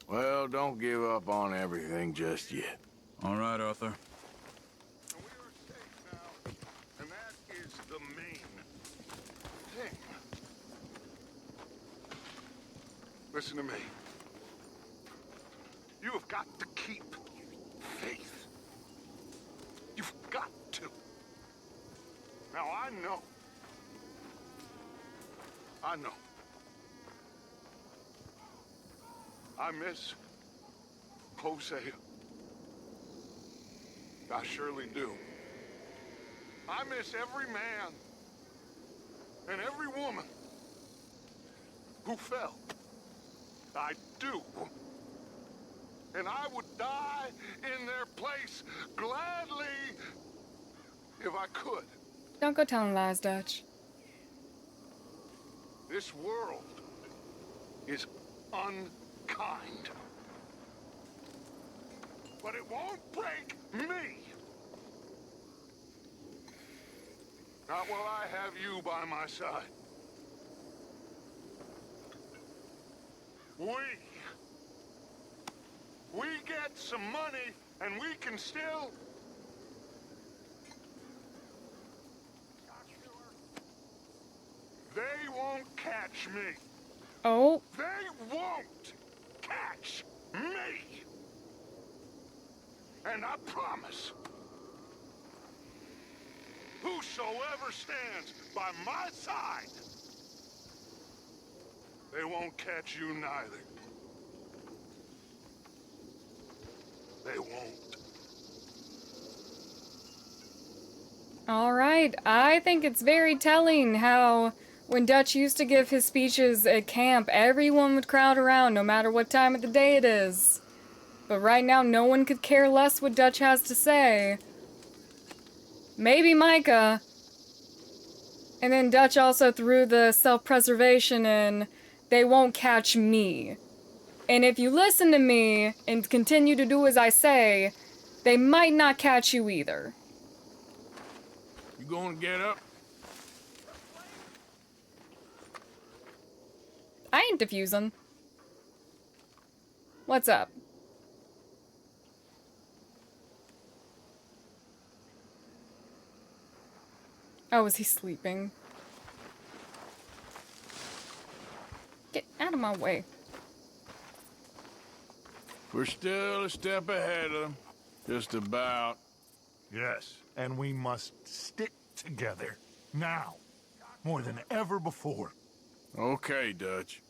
Well, don't give up on everything just yet. All right, Arthur. And that is the main thing. Listen to me. You have got to keep faith. You've got to. Now, I know. I miss Hosea. I surely do. I miss every man and every woman who fell. I do. And I would die in their place gladly if I could. Don't go telling lies, Dutch. This world is unkind. But it won't break me. Not while I have you by my side. We get some money and we can still... They won't catch me. Oh. They won't catch me. And I promise, whosoever stands by my side, they won't catch you neither. They won't. All right. I think it's very telling how when Dutch used to give his speeches at camp, everyone would crowd around no matter what time of the day it is. But right now, no one could care less what Dutch has to say. Maybe Micah. And then Dutch also threw the self-preservation in, they won't catch me. And if you listen to me and continue to do as I say, they might not catch you either. You gonna get up? I ain't diffusing. What's up? Oh, is he sleeping? Get out of my way. We're still a step ahead of them. Just about. Yes, and we must stick together. Now. More than ever before. Okay, Dutch.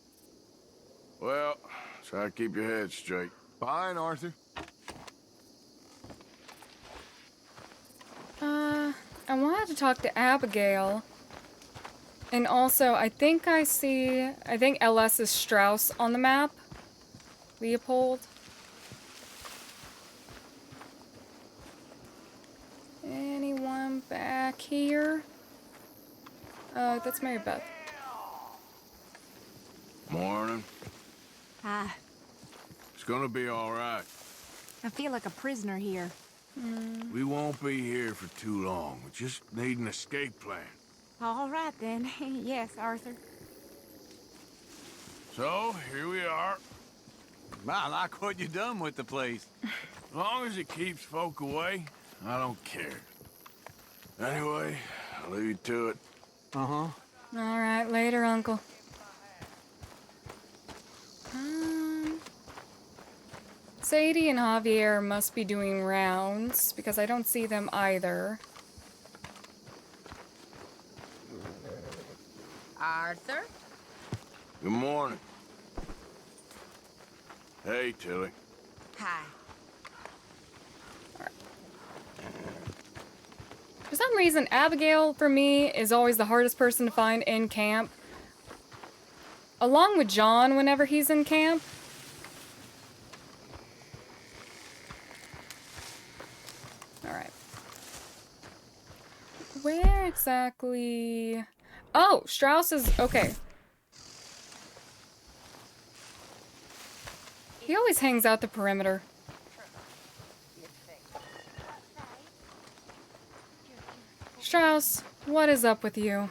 Well, try to keep your head straight. Fine, Arthur. I wanted to talk to Abigail. And also, I think LS is Strauss on the map. Leopold. Anyone back here? That's Mary Beth. Morning. Hi. It's gonna be all right. I feel like a prisoner here. We won't be here for too long. We just need an escape plan. All right, then. Yes, Arthur. So, here we are. I like what you done with the place. long as it keeps folk away, I don't care. Anyway, I'll leave you to it. All right, later, Uncle. Sadie and Javier must be doing rounds because I don't see them either. Arthur? Good morning. Hey, Tilly. Hi. For some reason, Abigail, for me, is always the hardest person to find in camp. Along with John whenever he's in camp. Alright. Where exactly... Oh, Strauss is... Okay. He always hangs out the perimeter. Strauss, what is up with you?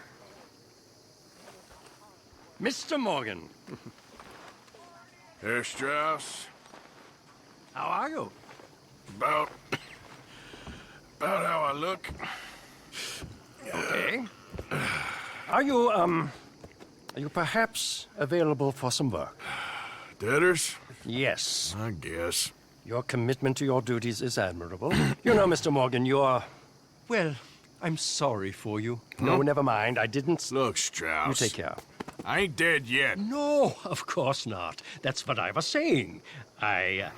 Mr. Morgan. Herr Strauss. How are you? About how I look. Okay. Are you perhaps available for some work? Debtors? Yes. I guess. Your commitment to your duties is admirable. You know, Mr. Morgan, you're... Well, I'm sorry for you. No, never mind. I didn't... Look, Strauss. You take care. I ain't dead yet. No, of course not. That's what I was saying. The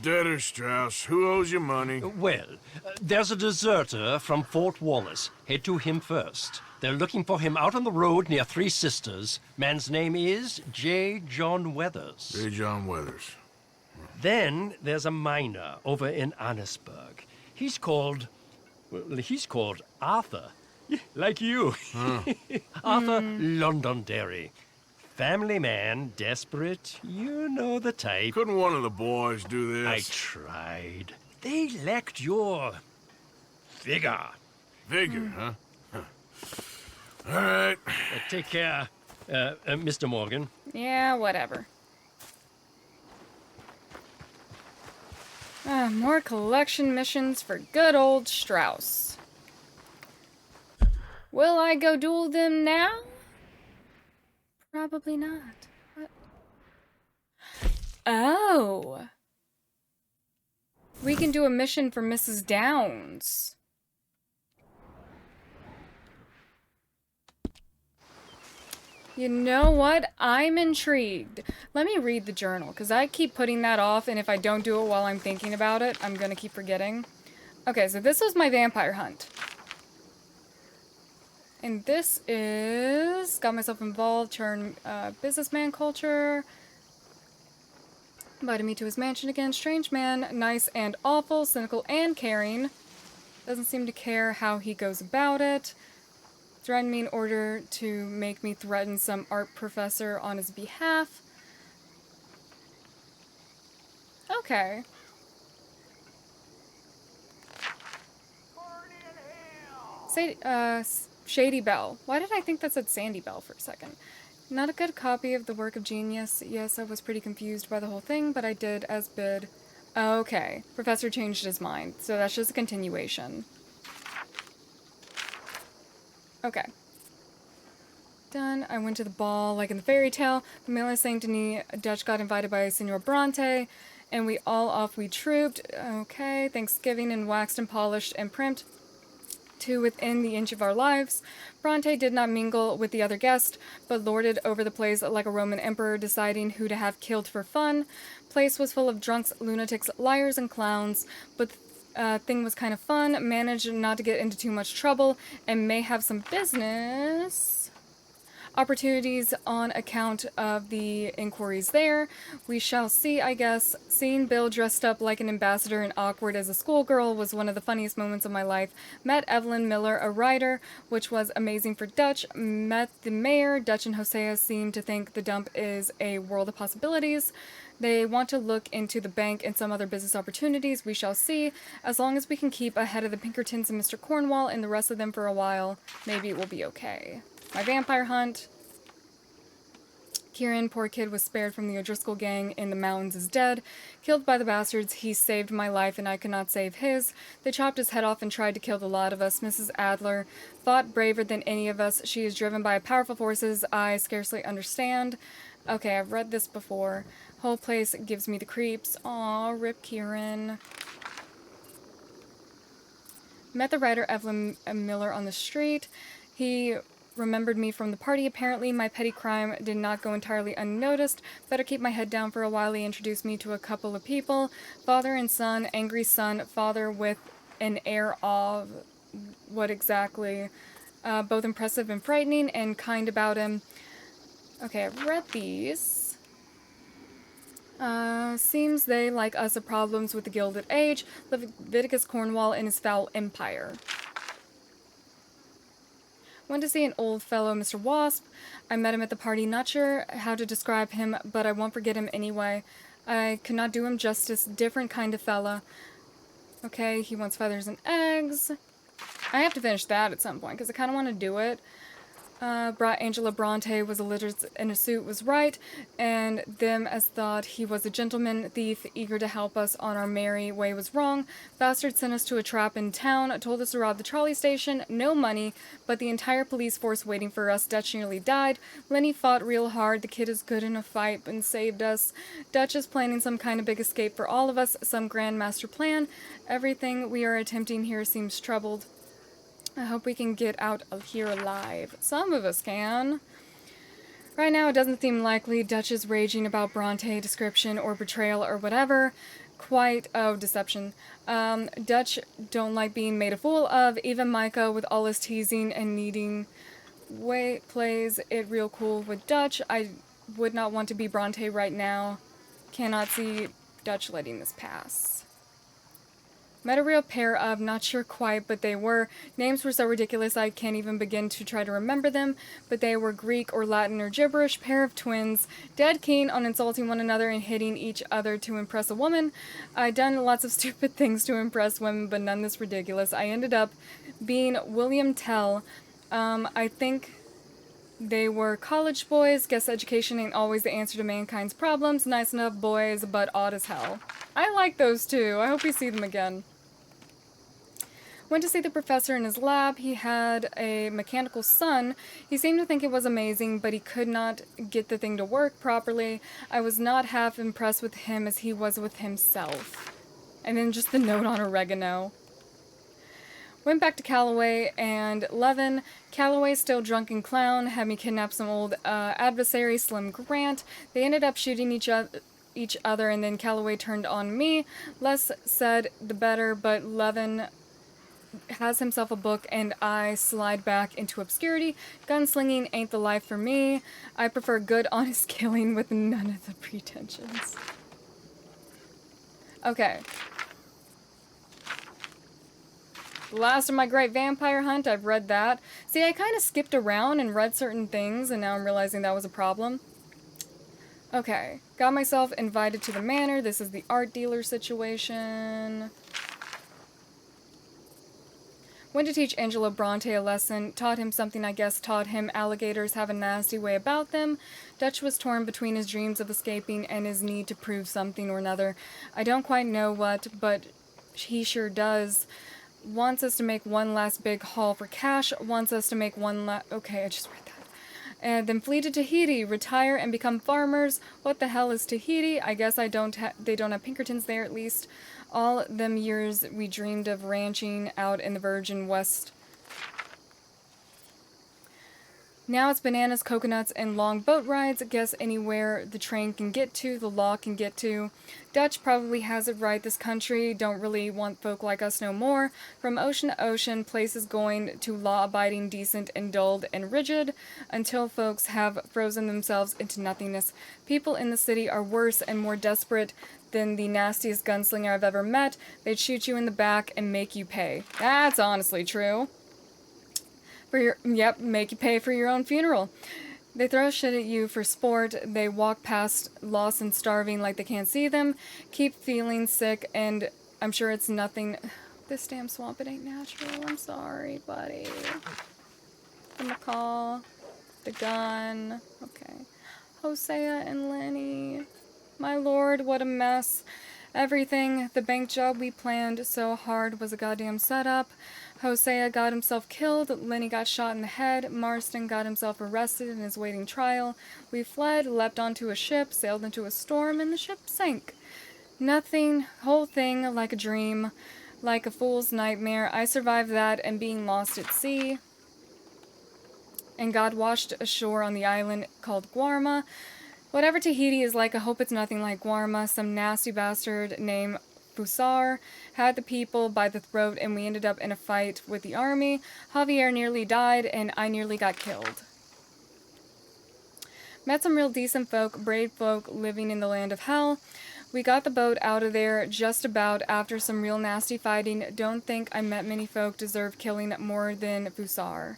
debtors, Strauss. Who owes you money? Well, there's a deserter from Fort Wallace. Head to him first. They're looking for him out on the road near Three Sisters. Man's name is J. John Weathers. J. John Weathers. Then there's a miner over in Annesburg. He's called Arthur. Like you. Arthur Londonderry. Family man, desperate. You know the type. Couldn't one of the boys do this? I tried. They lacked your... vigor. Vigor, huh? All right. Take care, Mr. Morgan. Yeah, whatever. More collection missions for good old Strauss. Will I go duel them now? Probably not. What? Oh. We can do a mission for Mrs. Downs. You know what? I'm intrigued. Let me read the journal, because I keep putting that off, and if I don't do it while I'm thinking about it, I'm gonna keep forgetting. Okay, so this was my vampire hunt. And this is... Got myself involved, turn businessman culture. Invited me to his mansion again. Strange man, nice and awful, cynical and caring. Doesn't seem to care how he goes about it. Threatened me in order to make me threaten some art professor on his behalf. Okay. Say, Shady Belle. Why did I think that said Sandy Belle for a second? Not a good copy of the work of genius. Yes, I was pretty confused by the whole thing, but I did as bid. Okay. Professor changed his mind, so that's just a continuation. Okay. Done. I went to the ball, like in the fairy tale. The Miller Saint Denis Dutch got invited by Senor Bronte, and we all off we trooped. Okay. Thanksgiving and waxed and polished and primped to within the inch of our lives. Bronte did not mingle with the other guests, but lorded over the place like a Roman emperor, deciding who to have killed for fun. Place was full of drunks, lunatics, liars, and clowns, but thing was kind of fun, managed not to get into too much trouble, and may have some business opportunities on account of the inquiries there. We shall see, I guess. Seeing Bill dressed up like an ambassador and awkward as a schoolgirl was one of the funniest moments of my life. Met Evelyn Miller, a writer, which was amazing for Dutch. Met the mayor. Dutch and Hosea seem to think the dump is a world of possibilities. They want to look into the bank and some other business opportunities. We shall see. As long as we can keep ahead of the Pinkertons and Mr. Cornwall and the rest of them for a while, maybe it will be okay. My vampire hunt. Kieran, poor kid, was spared from the O'Driscoll gang in the mountains, is dead. Killed by the bastards, he saved my life and I could not save his. They chopped his head off and tried to kill the lot of us. Mrs. Adler fought braver than any of us. She is driven by powerful forces I scarcely understand. Okay, I've read this before. Whole place gives me the creeps. Aw, rip Kieran. Met the writer Evelyn Miller on the street. He remembered me from the party. Apparently, my petty crime did not go entirely unnoticed. Better keep my head down for a while. He introduced me to a couple of people. Father and son, angry son, father with an air of what exactly? Both impressive and frightening and kind about him. Okay, I've read these. Seems they, like us, have problems with the Gilded Age, Leviticus Cornwall and his foul empire. Went to see an old fellow, Mr. Wasp. I met him at the party, not sure how to describe him, but I won't forget him anyway. I could not do him justice, different kind of fella. Okay, he wants feathers and eggs. I have to finish that at some point, because I kind of want to do it. Brought Angela Bronte was a lizard in a suit was right, and them as thought he was a gentleman thief eager to help us on our merry way was wrong. Bastard sent us to a trap in town, told us to rob the trolley station, no money, but the entire police force waiting for us. Dutch nearly died. Lenny fought real hard. The kid is good in a fight and saved us. Dutch is planning some kind of big escape for all of us, some grand master plan. Everything we are attempting here seems troubled. I hope we can get out of here alive. Some of us can. Right now, it doesn't seem likely. Dutch is raging about Bronte description or betrayal or whatever. Quite, deception. Dutch don't like being made a fool of. Even Micah, with all his teasing and needing, plays it real cool with Dutch. I would not want to be Bronte right now. Cannot see Dutch letting this pass. Met a real pair of, not sure quite, but they were. Names were so ridiculous I can't even begin to try to remember them, but they were Greek or Latin or gibberish, pair of twins, dead keen on insulting one another and hitting each other to impress a woman. I'd done lots of stupid things to impress women, but none this ridiculous. I ended up being William Tell. I think they were college boys. Guess education ain't always the answer to mankind's problems. Nice enough boys, but odd as hell. I like those two. I hope we see them again. Went to see the professor in his lab. He had a mechanical sun. He seemed to think it was amazing, but he could not get the thing to work properly. I was not half impressed with him as he was with himself. And then just the note on oregano. Went back to Calloway and Levin. Calloway, still drunken clown, had me kidnap some old adversary, Slim Grant. They ended up shooting each other, and then Calloway turned on me. Less said, the better, but Levin has himself a book, and I slide back into obscurity. Gunslinging ain't the life for me. I prefer good, honest killing with none of the pretensions. Okay. The Last of My Great Vampire Hunt, I've read that. See, I kind of skipped around and read certain things, and now I'm realizing that was a problem. Okay. Got myself invited to the manor. This is the art dealer situation. Went to teach Angelo Bronte a lesson, taught him something I guess taught him alligators have a nasty way about them. Dutch was torn between his dreams of escaping and his need to prove something or another. I don't quite know what, but he sure does. Wants us to make one last big haul for cash, wants us to make one okay, I just read that. And then flee to Tahiti, retire and become farmers. What the hell is Tahiti? I guess they don't have Pinkertons there at least. All them years we dreamed of ranching out in the Virgin West. Now it's bananas, coconuts, and long boat rides. Guess anywhere the train can get to, the law can get to. Dutch probably has it right. This country don't really want folk like us no more. From ocean to ocean, places going to law-abiding, decent, and dulled, and rigid, until folks have frozen themselves into nothingness. People in the city are worse and more desperate than the nastiest gunslinger I've ever met. They'd shoot you in the back and make you pay. That's honestly true. Make you pay for your own funeral. They throw shit at you for sport. They walk past lost and starving like they can't see them. Keep feeling sick, and I'm sure it's nothing. This damn swamp, it ain't natural. I'm sorry, buddy. The macaw. The gun. Okay. Hosea and Lenny. My lord, what a mess. Everything, the bank job we planned so hard was a goddamn setup. Hosea got himself killed, Lenny got shot in the head, Marston got himself arrested and is waiting trial. We fled, leapt onto a ship, sailed into a storm, and the ship sank. Nothing, whole thing like a dream, like a fool's nightmare. I survived that and being lost at sea. And God washed ashore on the island called Guarma. Whatever Tahiti is like, I hope it's nothing like Guarma. Some nasty bastard named Fusar had the people by the throat, and we ended up in a fight with the army. Javier nearly died, and I nearly got killed. Met some real decent folk, brave folk living in the land of hell. We got the boat out of there just about after some real nasty fighting. Don't think I met many folk deserve killing more than Fusar.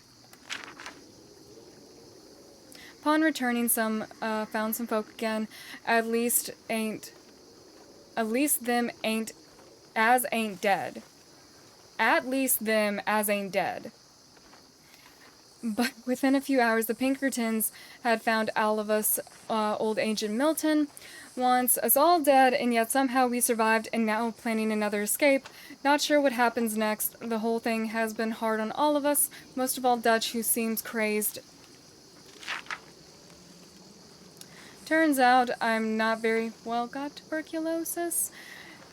Upon returning, found some folk again. At least them as ain't dead. At least them as ain't dead. But within a few hours, the Pinkertons had found all of us, old Agent Milton, wants us all dead, and yet somehow we survived and now planning another escape. Not sure what happens next. The whole thing has been hard on all of us, most of all Dutch, who seems crazed. Turns out I'm not very well, got tuberculosis.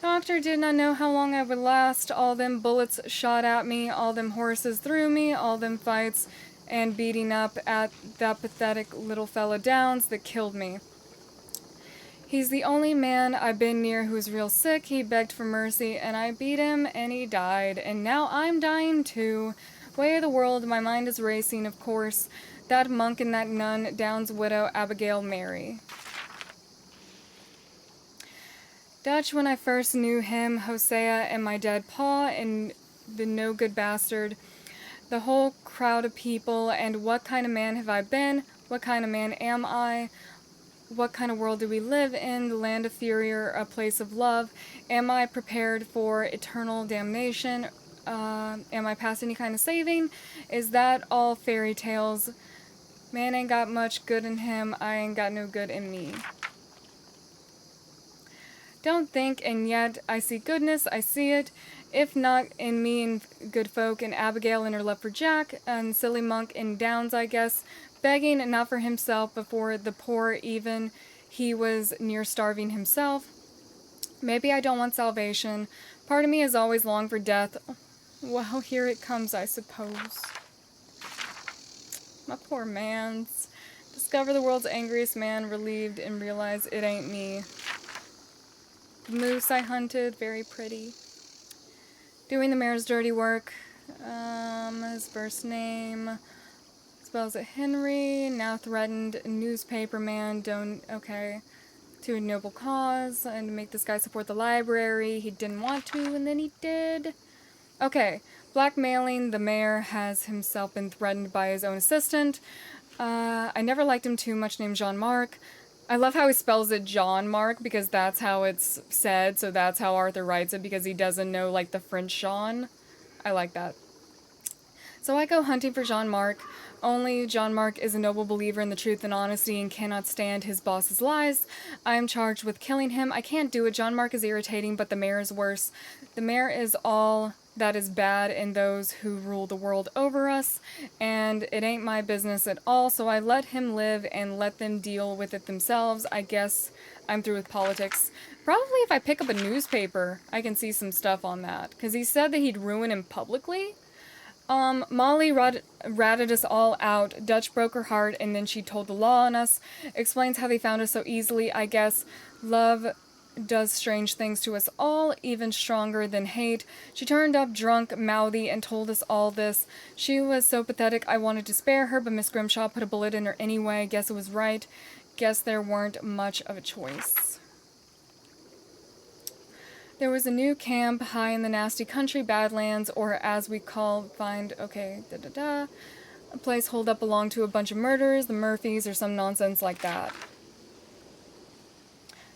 Doctor did not know how long I would last. All them bullets shot at me, all them horses threw me, all them fights and beating up at that pathetic little fella Downs that killed me. He's the only man I've been near who's real sick. He begged for mercy and I beat him and he died. And now I'm dying too. Way of the world, my mind is racing, of course. That monk and that nun, Downs' widow, Abigail Mary. Dutch, when I first knew him, Hosea and my dead pa and the no-good bastard, the whole crowd of people, and what kind of man have I been? What kind of man am I? What kind of world do we live in? The land of fury or a place of love? Am I prepared for eternal damnation? Am I past any kind of saving? Is that all fairy tales? Man ain't got much good in him, I ain't got no good in me. Don't think, and yet I see goodness, I see it. If not in me and good folk, and Abigail and her love for Jack, and silly monk in Downs, I guess, begging not for himself, but for the poor even. He was near starving himself. Maybe I don't want salvation. Part of me has always longed for death. Well, here it comes, I suppose. My poor mans. Discover the world's angriest man, relieved, and realize it ain't me. The moose I hunted, very pretty. Doing the mayor's dirty work. His first name spells it Henry. Now threatened newspaperman. Okay. To a noble cause and to make this guy support the library. He didn't want to, and then he did. Okay. Blackmailing, the mayor has himself been threatened by his own assistant. I never liked him too much, named Jean-Marc. I love how he spells it Jean-Marc because that's how it's said, so that's how Arthur writes it because he doesn't know, like, the French Jean. I like that. So I go hunting for Jean-Marc. Only Jean-Marc is a noble believer in the truth and honesty and cannot stand his boss's lies. I am charged with killing him. I can't do it. Jean-Marc is irritating, but the mayor is worse. The mayor is all that is bad in those who rule the world over us, and it ain't my business at all, so I let him live and let them deal with it themselves. I guess I'm through with politics. Probably if I pick up a newspaper, I can see some stuff on that, because he said that he'd ruin him publicly. Molly ratted us all out. Dutch broke her heart, and then she told the law on us. Explains how they found us so easily, I guess. Love does strange things to us all, even stronger than hate. She turned up drunk, mouthy, and told us all this. She was so pathetic I wanted to spare her, but Miss Grimshaw put a bullet in her anyway. Guess it was right. Guess there weren't much of a choice. There was a new camp high in the nasty country Badlands, or as we call, a place holed up belonged to a bunch of murderers, the Murphys, or some nonsense like that.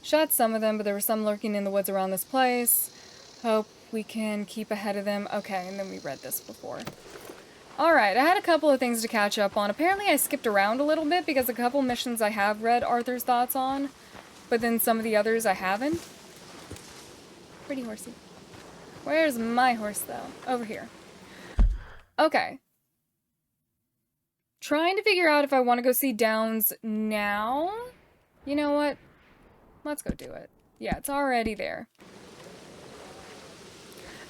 Shot some of them, but there were some lurking in the woods around this place. Hope we can keep ahead of them. Okay, and then we read this before. Alright, I had a couple of things to catch up on. Apparently I skipped around a little bit because a couple missions I have read Arthur's thoughts on, but then some of the others I haven't. Pretty horsey. Where's my horse, though? Over here. Okay. Trying to figure out if I want to go see Downs now. You know what? Let's go do it. Yeah, it's already there.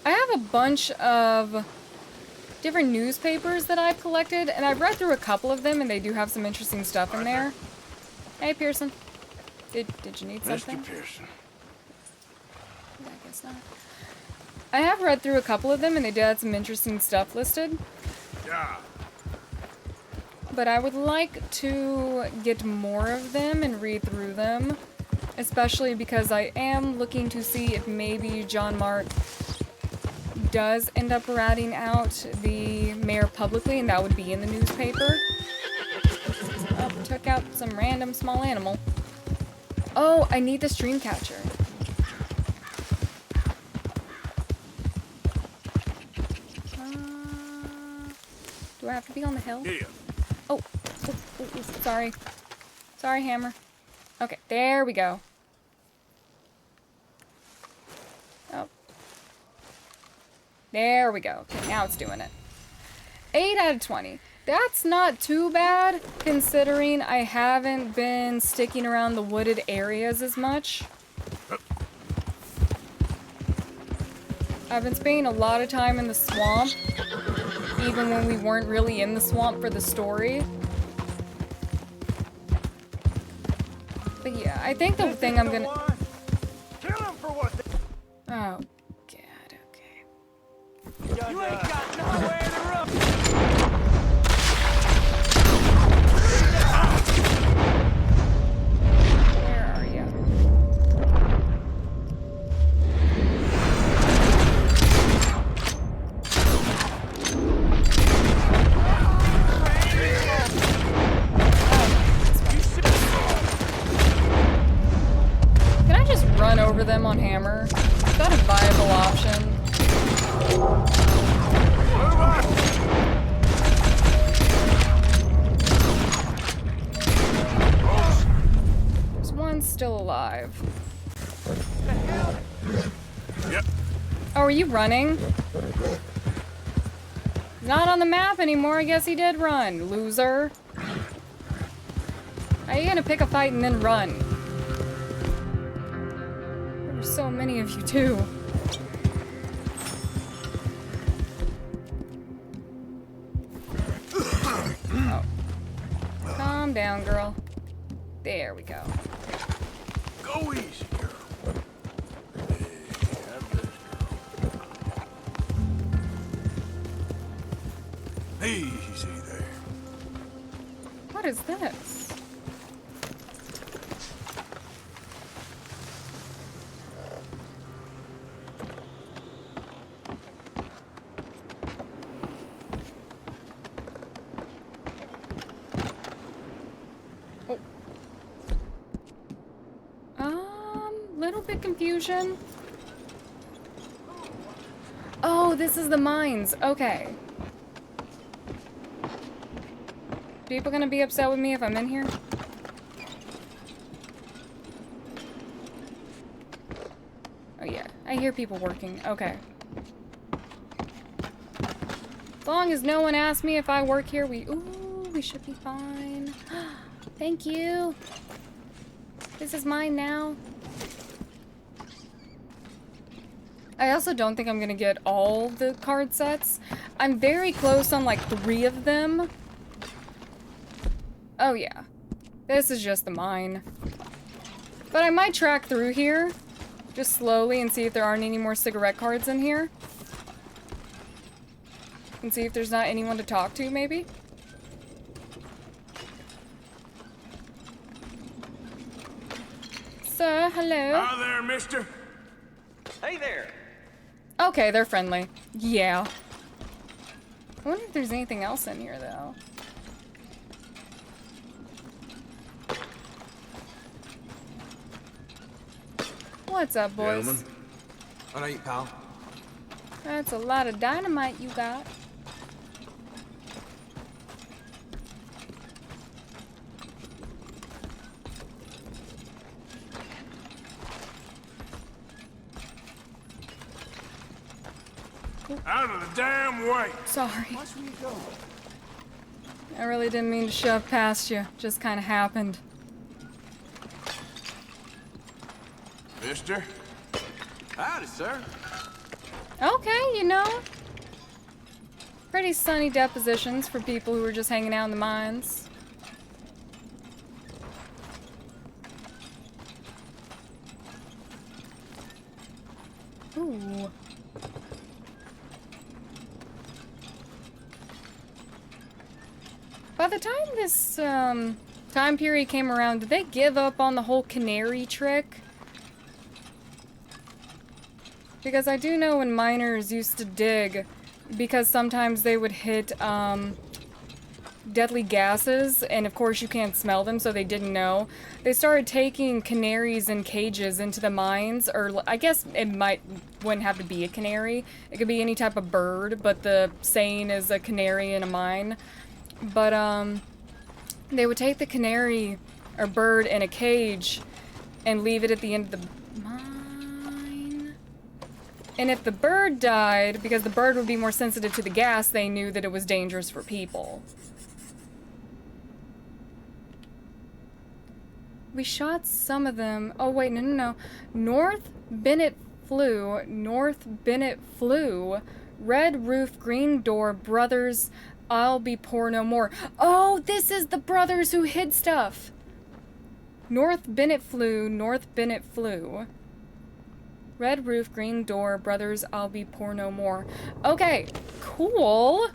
I have a bunch of different newspapers that I've collected, and I've read through a couple of them, and they do have some interesting stuff in there. Hey, Pearson. Did you need something? Mr. Pearson. Yeah, I guess not. I have read through a couple of them, and they did have some interesting stuff listed. Yeah. But I would like to get more of them and read through them, especially because I am looking to see if maybe Jean-Marc does end up ratting out the mayor publicly, and that would be in the newspaper. Oh, took out some random small animal. Oh, I need the stream catcher. Do I have to be on the hill? Yeah. Oh, sorry. Sorry, Hammer. Okay, there we go. Oh. There we go. Okay, now it's doing it. 8 out of 20. That's not too bad, considering I haven't been sticking around the wooded areas as much. I've been spending a lot of time in the swamp, even when we weren't really in the swamp for the story. But yeah, I think the thing I'm gonna... Kill him for what? Oh, God, okay. You ain't got nowhere to run. Where are you? Can I just run over them on hammer? Is that a viable option? There's one still alive. Yep. Oh, are you running? He's not on the map anymore. I guess he did run, loser. How are you gonna pick a fight and then run? There's so many of you, too. Oh. Calm down, girl. There we go. Go easy, girl. Easy there. What is this? Little bit confusion. Oh, this is the mines. Okay. People gonna be upset with me if I'm in here? Oh yeah, I hear people working. Okay. As long as no one asks me if I work here, we should be fine. Thank you. This is mine now. I also don't think I'm gonna get all the card sets. I'm very close on like 3 of them. Oh yeah. This is just the mine. But I might track through here, just slowly, and see if there aren't any more cigarette cards in here. And see if there's not anyone to talk to, maybe? Sir, hello? Hi there, mister. Hey there. Okay, they're friendly. Yeah. I wonder if there's anything else in here, though. What's up, boys? Gentlemen. All right, pal. That's a lot of dynamite you got. Out of the damn way! Sorry. Watch where you go. I really didn't mean to shove past you. Just kind of happened. Mister? Howdy, sir. Okay, you know. Pretty sunny depositions for people who are just hanging out in the mines. Ooh. By the time this time period came around, did they give up on the whole canary trick? Because I do know when miners used to dig, because sometimes they would hit deadly gases, and of course you can't smell them, so they didn't know. They started taking canaries in cages into the mines, or I guess it wouldn't have to be a canary. It could be any type of bird, but the saying is a canary in a mine. But they would take the canary or bird in a cage and leave it at the end of the mine. And if the bird died, because the bird would be more sensitive to the gas, they knew that it was dangerous for people. We shot some of them. Oh wait, no. North Bennett Flew. Red Roof, Green Door, Brothers, I'll be poor no more. Oh, this is the brothers who hid stuff. North Bennett Flew. Red Roof, Green Door, Brothers, I'll be poor no more. Okay, cool.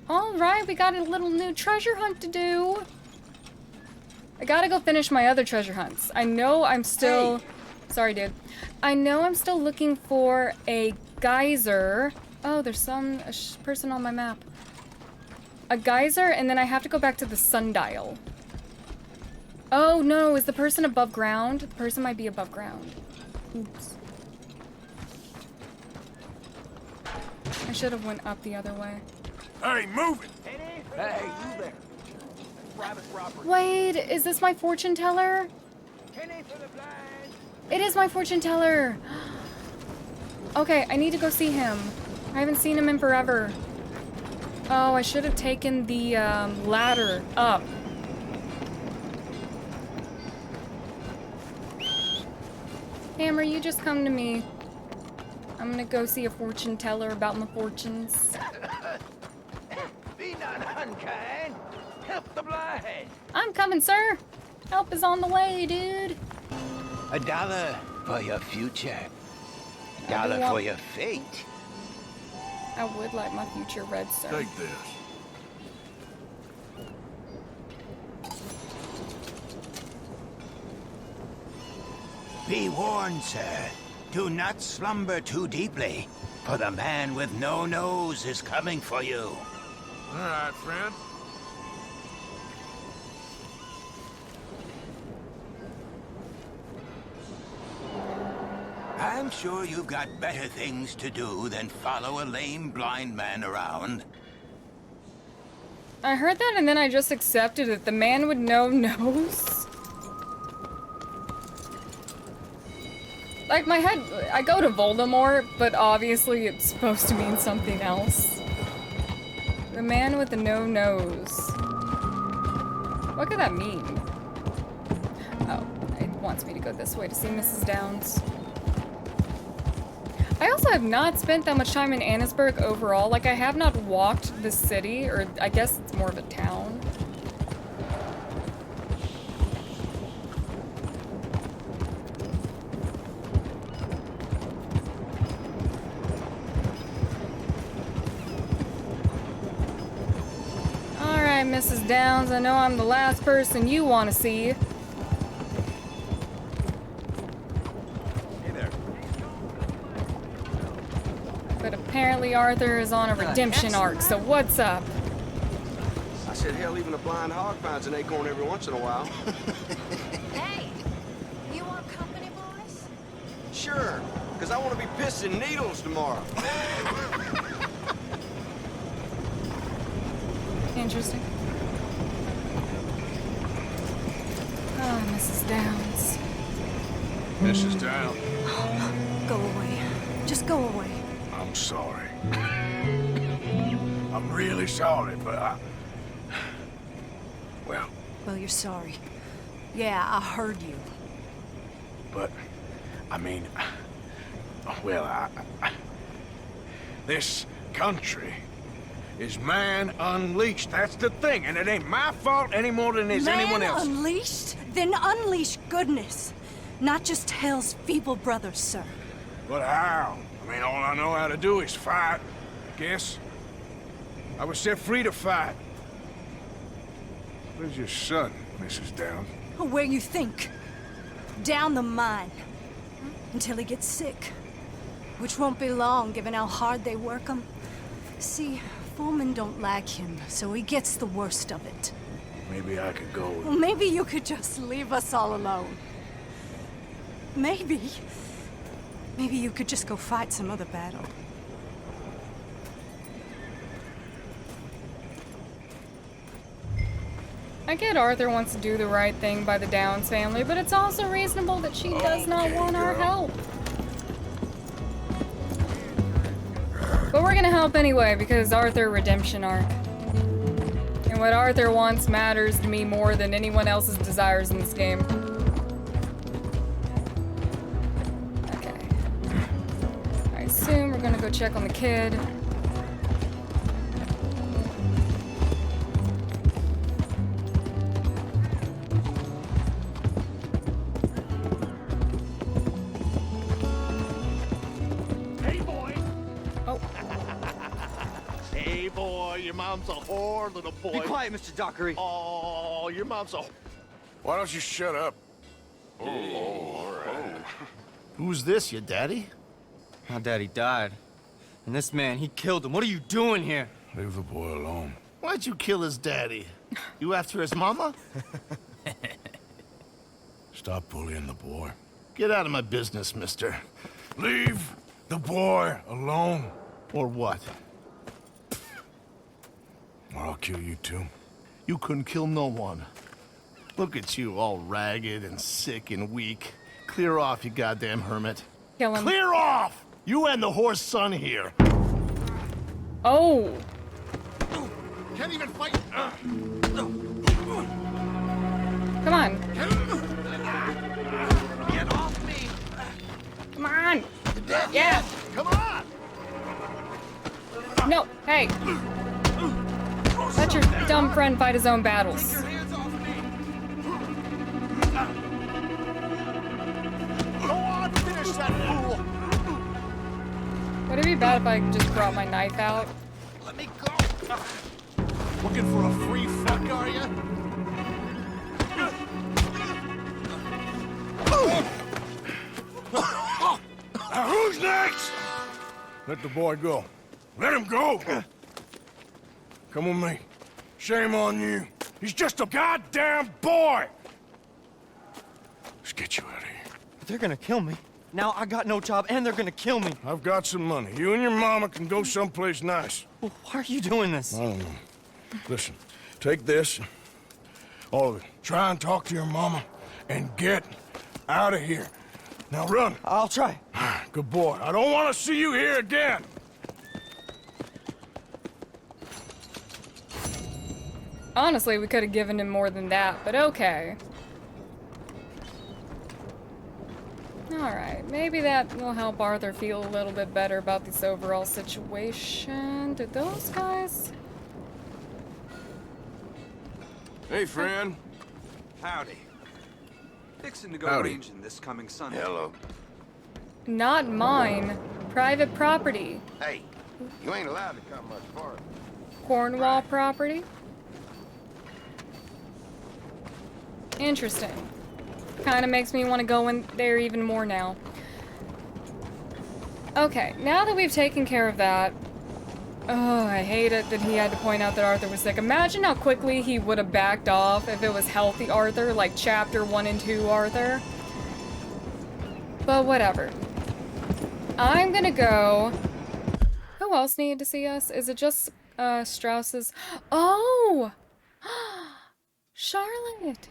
Alright, we got a little new treasure hunt to do. I gotta go finish my other treasure hunts. I know I'm still... Hey. Sorry, dude. I know I'm still looking for a geyser. Oh, there's some person on my map. A geyser, and then I have to go back to the sundial. Oh, no, is the person above ground? The person might be above ground. Oops. I should have went up the other way. Hey, move it! Hey, you there. Private property. Wait, is this my fortune teller? It is my fortune teller. Okay, I need to go see him. I haven't seen him in forever. Oh, I should have taken the ladder up. Hammer, you just come to me. I'm gonna go see a fortune teller about my fortunes. Be not unkind. Help the blind. I'm coming, sir. Help is on the way, dude. $1 for your future. $1 for your fate. I would like my future read, sir. Take this. Be warned, sir. Do not slumber too deeply, for the man with no nose is coming for you. All right, friend. I'm sure you've got better things to do than follow a lame blind man around. I heard that and then I just accepted it. The man with no nose? Like, my head, I go to Voldemort, but obviously it's supposed to mean something else. The man with the no nose. What could that mean? Oh, it wants me to go this way to see Mrs. Downs. I also have not spent that much time in Annesburg overall. Like, I have not walked the city, or I guess it's more of a town. Alright, Mrs. Downs, I know I'm the last person you want to see. But apparently Arthur is on a redemption arc, so what's up? I said, hell, even a blind hog finds an acorn every once in a while. Hey, you want company, boys? Sure, because I want to be pissing needles tomorrow. Interesting. Oh, Mrs. Downs. Mrs. Down. Go away. Just go away. I'm sorry. I'm really sorry, but well, Well, you're sorry. Yeah, I heard you. but, I mean, well, this country is man unleashed. That's the thing, and it ain't my fault any more than it's anyone else's. Man unleashed? Then unleash goodness. Not just hell's feeble brothers, sir. But how? I mean, all I know how to do is fight, I guess. I was set free to fight. Where's your son, Mrs. Down? Where you think? Down the mine. Until he gets sick. Which won't be long, given how hard they work him. See, foremen don't like him, so he gets the worst of it. Maybe I could go. Well, maybe you could just leave us all alone. Maybe. Maybe you could just go fight some other battle. I get Arthur wants to do the right thing by the Downs family, but it's also reasonable that she does not want our help. But we're gonna help anyway, because Arthur redemption arc. And what Arthur wants matters to me more than anyone else's desires in this game. Okay. I assume we're gonna go check on the kid. Hey, boy, your mom's a whore, little boy. Be quiet, Mr. Dockery. Oh, your mom's a... Why don't you shut up? Oh, all right. Who's this, your daddy? My daddy died. And this man, he killed him. What are you doing here? Leave the boy alone. Why'd you kill his daddy? You after his mama? Stop bullying the boy. Get out of my business, mister. Leave the boy alone. Or what? Or I'll kill you too. You couldn't kill no one. Look at you, all ragged and sick and weak. Clear off, you goddamn hermit. Kill him. Clear off! You and the horse son here. Oh. Can't even fight. Come on. Get off me! Come on. Yeah. Come on! No. Hey. Let your dumb friend fight his own battles. Go on, finish that fool! Would it be bad if I just brought my knife out? Let me go! Looking for a free fuck, are you? Who's next? Let the boy go. Let him go! Come with me. Shame on you. He's just a goddamn boy! Let's get you out of here. They're gonna kill me. Now I got no job and they're gonna kill me. I've got some money. You and your mama can go someplace nice. Well, why are you doing this? I don't know. Listen, take this. All of it. Try and talk to your mama and get out of here. Now run. I'll try. Good boy. I don't want to see you here again. Honestly, we could have given him more than that, but okay. Alright, maybe that will help Arthur feel a little bit better about this overall situation. Did those guys? Hey, friend. Howdy. Fixing to go Howdy. ranging this coming Sunday. Hello. Not mine. Private property. Hey, you ain't allowed to come much farther. Cornwall property? Interesting. Kind of makes me want to go in there even more now. Okay, now that we've taken care of that... Oh, I hate it that he had to point out that Arthur was sick. Imagine how quickly he would have backed off if it was healthy Arthur, like chapter 1 and 2 Arthur. But whatever. I'm gonna go... Who else needed to see us? Is it just Strauss's... Oh! Charlotte!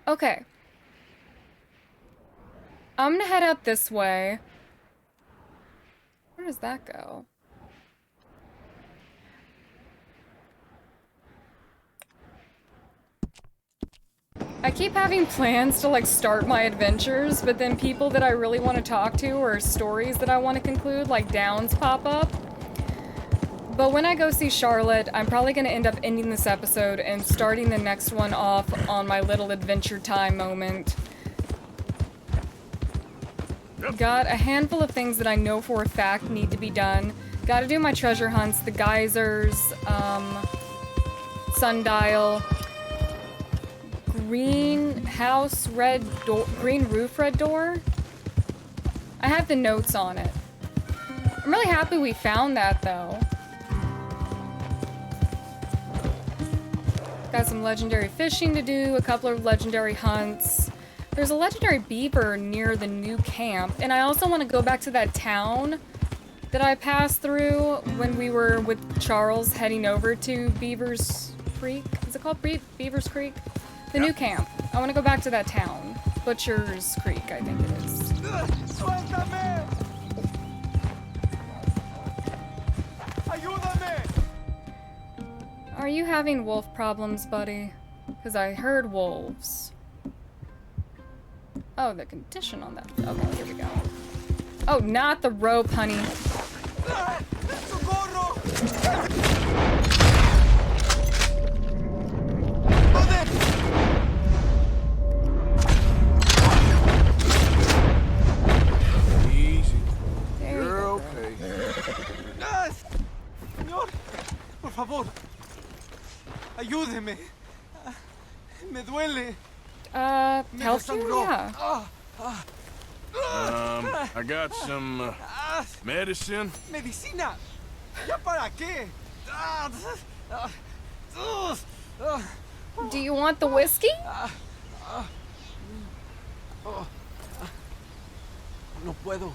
Okay. I'm gonna head up this way. Where does that go? I keep having plans to like start my adventures, but then people that I really want to talk to or stories that I want to conclude, like downs, pop up. But when I go see Charlotte, I'm probably going to end up ending this episode and starting the next one off on my little adventure time moment. Got a handful of things that I know for a fact need to be done. Gotta do my treasure hunts, the geysers, sundial, green house, red door, green roof, red door. I have the notes on it. I'm really happy we found that though. Got some legendary fishing to do, a couple of legendary hunts. There's a legendary beaver near the new camp, and I also want to go back to that town that I passed through when we were with Charles heading over to Beaver's Creek. Is it called Beaver's Creek? The new camp. I want to go back to that town. Butcher's Creek, I think it is. Suéltame! Ayúdame! Are you having wolf problems, buddy? Because I heard wolves. Oh, the condition on that. Okay, here we go. Oh, not the rope, honey. Easy. There You're you go. okay. Señor, por favor. Ayúdeme. Me duele. Help you? Yeah. I got some medicine. Medicina. ¿Ya para qué? Do you want the whiskey? No puedo.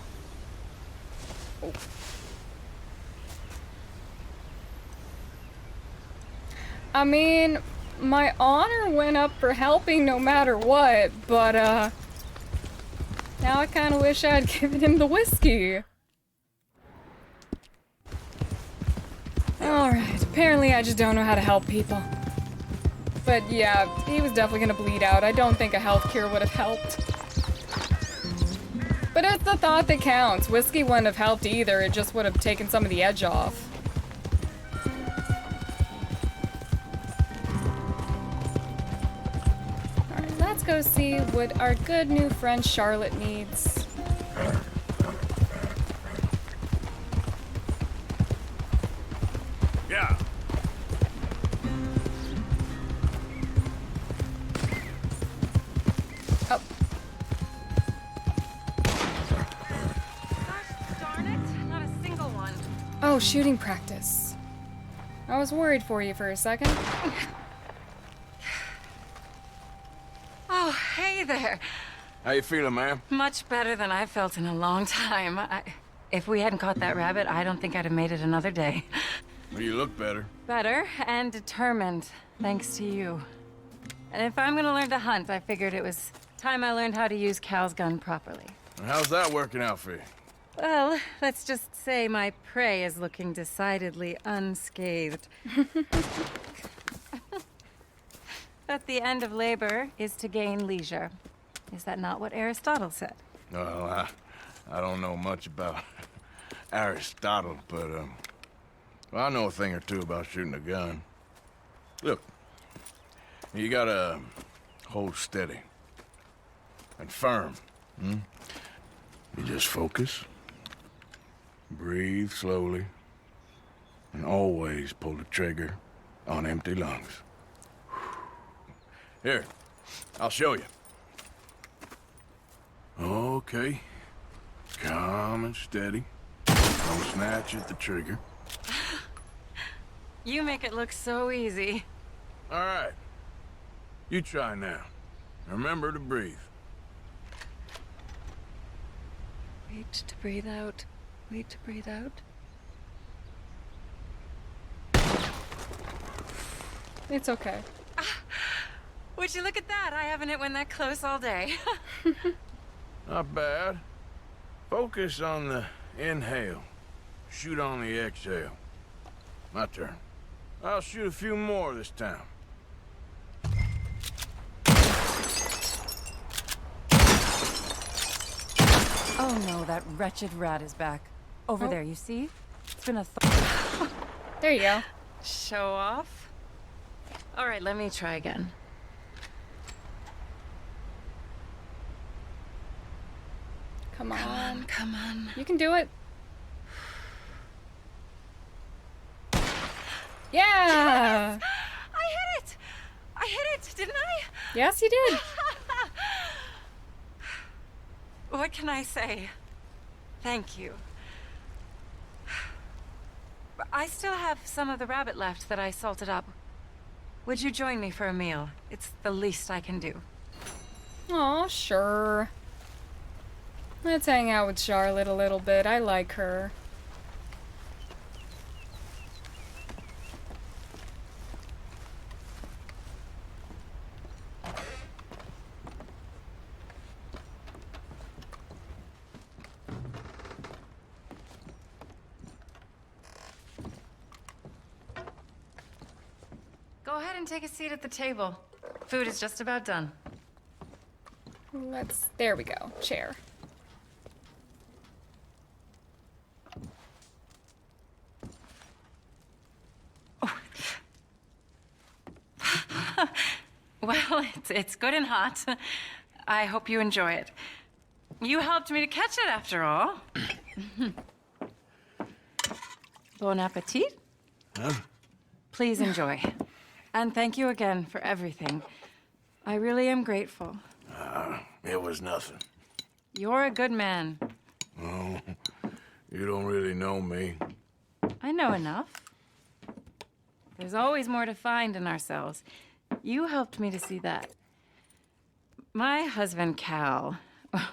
I mean, my honor went up for helping no matter what, but, now I kind of wish I had given him the whiskey. Alright, apparently I just don't know how to help people. But yeah, he was definitely gonna bleed out. I don't think a health cure would have helped. But it's the thought that counts. Whiskey wouldn't have helped either, it just would have taken some of the edge off. Alright, let's go see what our good new friend Charlotte needs. Yeah. Oh. Gosh darn it, not a single one. Oh, shooting practice. I was worried for you for a second. Oh, hey there. How you feeling, ma'am? Much better than I felt in a long time. If we hadn't caught that rabbit, I don't think I'd have made it another day. Well, you look better. Better and determined, thanks to you. And if I'm gonna learn to hunt, I figured it was time I learned how to use Cal's gun properly. How's that working out for you? Well, let's just say my prey is looking decidedly unscathed. At the end of labor is to gain leisure. Is that not what Aristotle said? Well, I don't know much about Aristotle, but, well, I know a thing or two about shooting a gun. Look, you gotta hold steady and firm. You just focus, breathe slowly, and always pull the trigger on empty lungs. Here, I'll show you. Okay. Calm and steady. Don't snatch at the trigger. You make it look so easy. All right. You try now. Remember to breathe. Wait to breathe out. Wait to breathe out. It's okay. Would you look at that? I haven't hit one that close all day. Not bad. Focus on the inhale. Shoot on the exhale. My turn. I'll shoot a few more this time. Oh no, that wretched rat is back. Over there, you see? It's been a There you go. Show off? Alright, let me try again. Come on. Come on. You can do it. Yeah! I hit it! I hit it, didn't I? Yes, you did. What can I say? Thank you. I still have some of the rabbit left that I salted up. Would you join me for a meal? It's the least I can do. Aw, sure. Let's hang out with Charlotte a little bit. I like her. Go ahead and take a seat at the table. Food is just about done. There we go. Chair. Well, it's good and hot. I hope you enjoy it. You helped me to catch it, after all. Bon appetit. Huh? Please enjoy. And thank you again for everything. I really am grateful. It was nothing. You're a good man. Oh, you don't really know me. I know enough. There's always more to find in ourselves. You helped me to see that. My husband, Cal,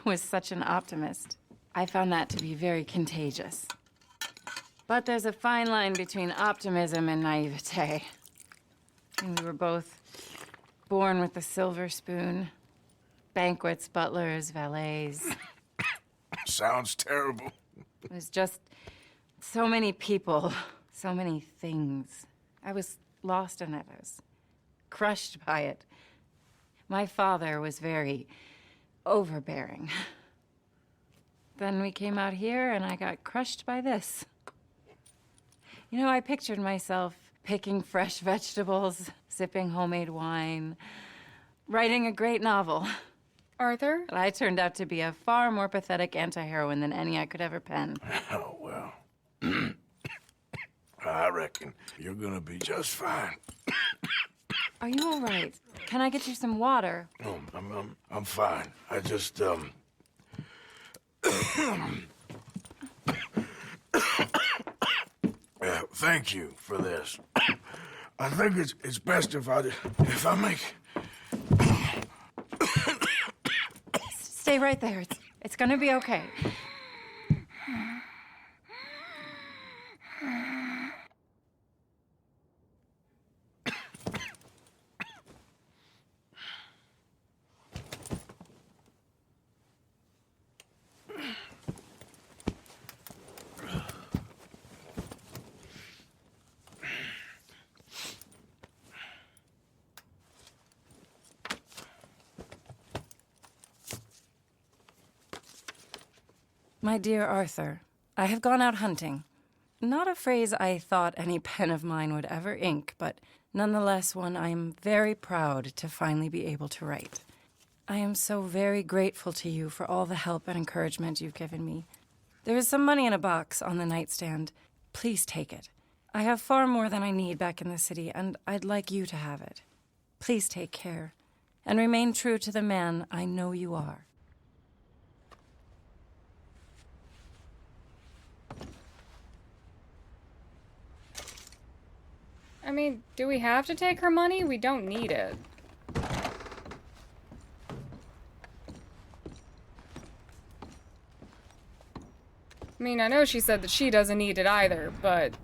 was such an optimist. I found that to be very contagious. But there's a fine line between optimism and naivete. And we were both born with a silver spoon. Banquets, butlers, valets. Sounds terrible. It was just so many people, so many things. I was lost in it. I was crushed by it. My father was very overbearing. Then we came out here and I got crushed by this. You know, I pictured myself picking fresh vegetables, sipping homemade wine, writing a great novel. Arthur? But I turned out to be a far more pathetic anti-heroine than any I could ever pen. Oh, well. I reckon you're gonna be just fine. Are you all right? Can I get you some water? Oh, I'm fine. I just, thank you for this. I think it's best if I make... Stay right there. It's gonna be okay. My dear Arthur, I have gone out hunting. Not a phrase I thought any pen of mine would ever ink, but nonetheless one I am very proud to finally be able to write. I am so very grateful to you for all the help and encouragement you've given me. There is some money in a box on the nightstand. Please take it. I have far more than I need back in the city, and I'd like you to have it. Please take care, and remain true to the man I know you are. I mean, do we have to take her money? We don't need it. I mean, I know she said that she doesn't need it either, but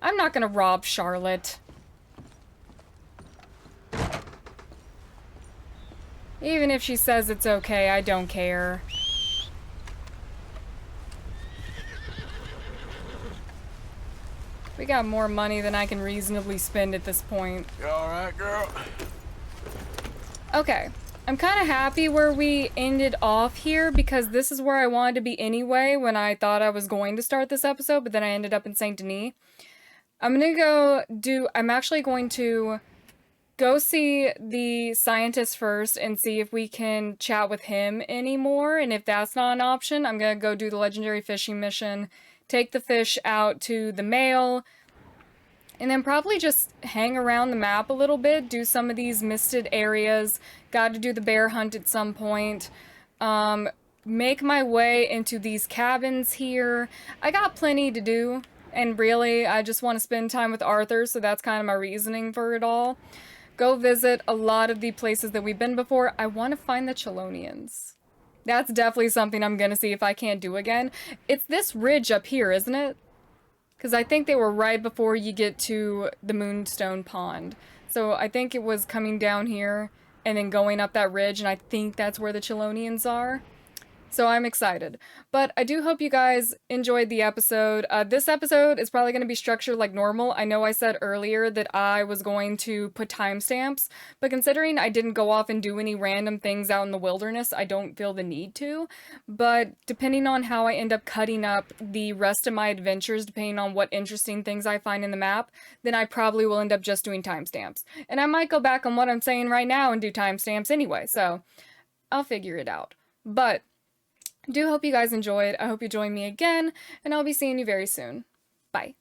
I'm not gonna rob Charlotte. Even if she says it's okay, I don't care. We got more money than I can reasonably spend at this point. You alright, girl? Okay. I'm kind of happy where we ended off here because this is where I wanted to be anyway when I thought I was going to start this episode, but then I ended up in Saint Denis. I'm actually going to go see the scientist first and see if we can chat with him anymore, and if that's not an option, I'm gonna go do the legendary fishing mission, take the fish out to the mail, and then probably just hang around the map a little bit, do some of these misted areas, got to do the bear hunt at some point, make my way into these cabins here. I got plenty to do, and really, I just want to spend time with Arthur, so that's kind of my reasoning for it all. Go visit a lot of the places that we've been before. I want to find the Chelonians. That's definitely something I'm going to see if I can't do again. It's this ridge up here, isn't it? Because I think they were right before you get to the Moonstone Pond. So I think it was coming down here and then going up that ridge, and I think that's where the Chelonians are. So I'm excited. But I do hope you guys enjoyed the episode. This episode is probably going to be structured like normal. I know I said earlier that I was going to put timestamps, but considering I didn't go off and do any random things out in the wilderness, I don't feel the need to. But depending on how I end up cutting up the rest of my adventures, depending on what interesting things I find in the map, then I probably will end up just doing timestamps. And I might go back on what I'm saying right now and do timestamps anyway, so I'll figure it out. But do hope you guys enjoyed. I hope you join me again, and I'll be seeing you very soon. Bye.